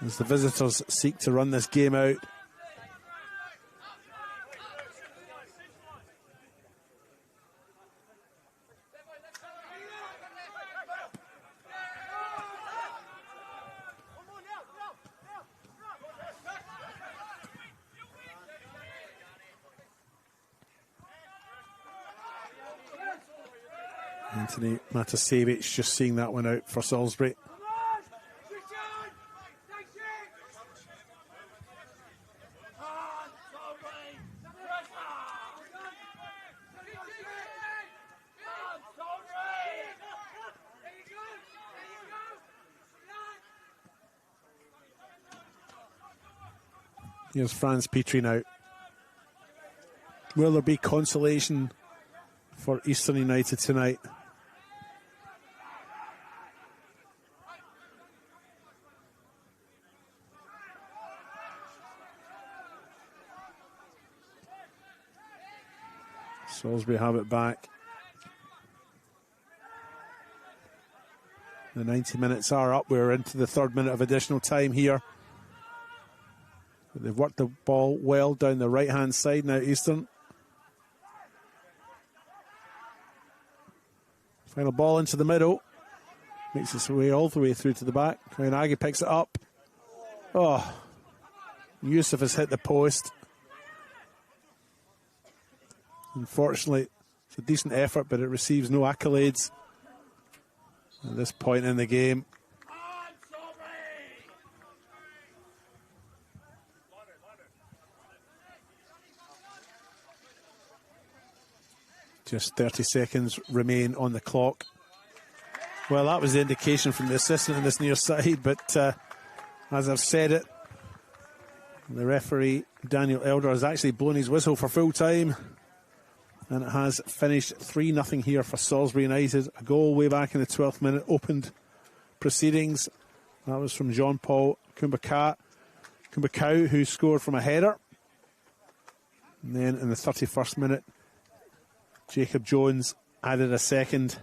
As the visitors seek to run this game out. Anthony Matasevich just seeing that one out for Salisbury. Here's Franz Petrie now. Will there be consolation for Eastern United tonight? Salisbury have it back. The 90 minutes are up. We're into the third minute of additional time here. They've worked the ball well down the right-hand side now, Eastern. Final ball into the middle. Makes its way all the way through to the back. Koyanagi picks it up. Oh, Yusuf has hit the post. Unfortunately, it's a decent effort, but it receives no accolades at this point in the game. Just 30 seconds remain on the clock. Well, that was the indication from the assistant on this near side, but as I've said it, the referee, Daniel Elder, has actually blown his whistle for full time, and it has finished 3-0 here for Salisbury United. A goal way back in the 12th minute opened proceedings. That was from Jean-Paul Kumbakau, who scored from a header. And then in the 31st minute, Jacob Jones added a second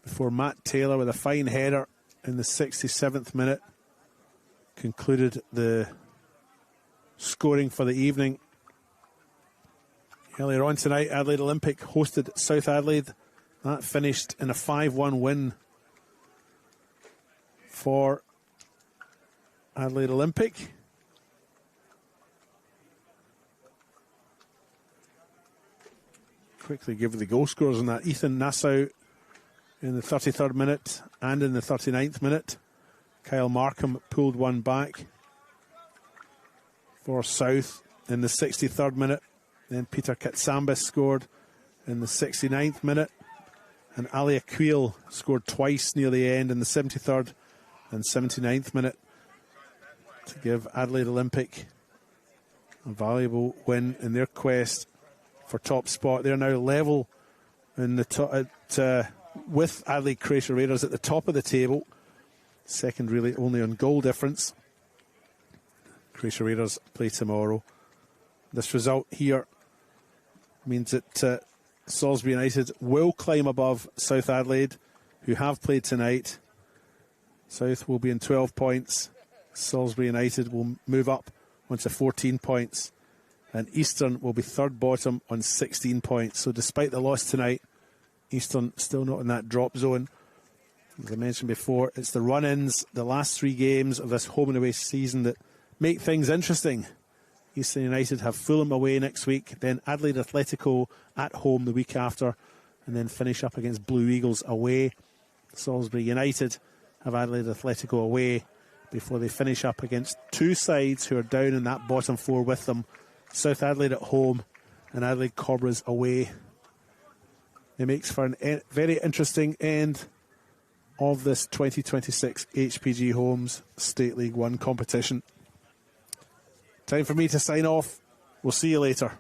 before Matt Taylor with a fine header in the 67th minute concluded the scoring for the evening. Earlier on tonight, Adelaide Olympic hosted South Adelaide. That finished in a 5-1 win for Adelaide Olympic. Quickly give the goal scorers on that. Ethan Nassau in the 33rd minute and in the 39th minute. Kyle Markham pulled one back for South in the 63rd minute. Then Peter Katsambis scored in the 69th minute. And Ali Aquil scored twice near the end in the 73rd and 79th minute to give Adelaide Olympic a valuable win in their quest for top spot. They're now level in the with Adelaide Croatia Raiders at the top of the table. Second really only on goal difference. Croatia Raiders play tomorrow. This result here means that Salisbury United will climb above South Adelaide, who have played tonight. South will be in 12 points. Salisbury United will move up onto 14 points. And Eastern will be third bottom on 16 points. So despite the loss tonight, Eastern still not in that drop zone. As I mentioned before, it's the run-ins, the last three games of this home and away season that make things interesting. Eastern United have Fulham away next week, then Adelaide Atletico at home the week after, and then finish up against Blue Eagles away. Salisbury United have Adelaide Atletico away before they finish up against two sides who are down in that bottom four with them. South Adelaide at home and Adelaide Cobras away. It makes for a very interesting end of this 2026 HPG Homes State League 1 competition. Time for me to sign off. We'll see you later.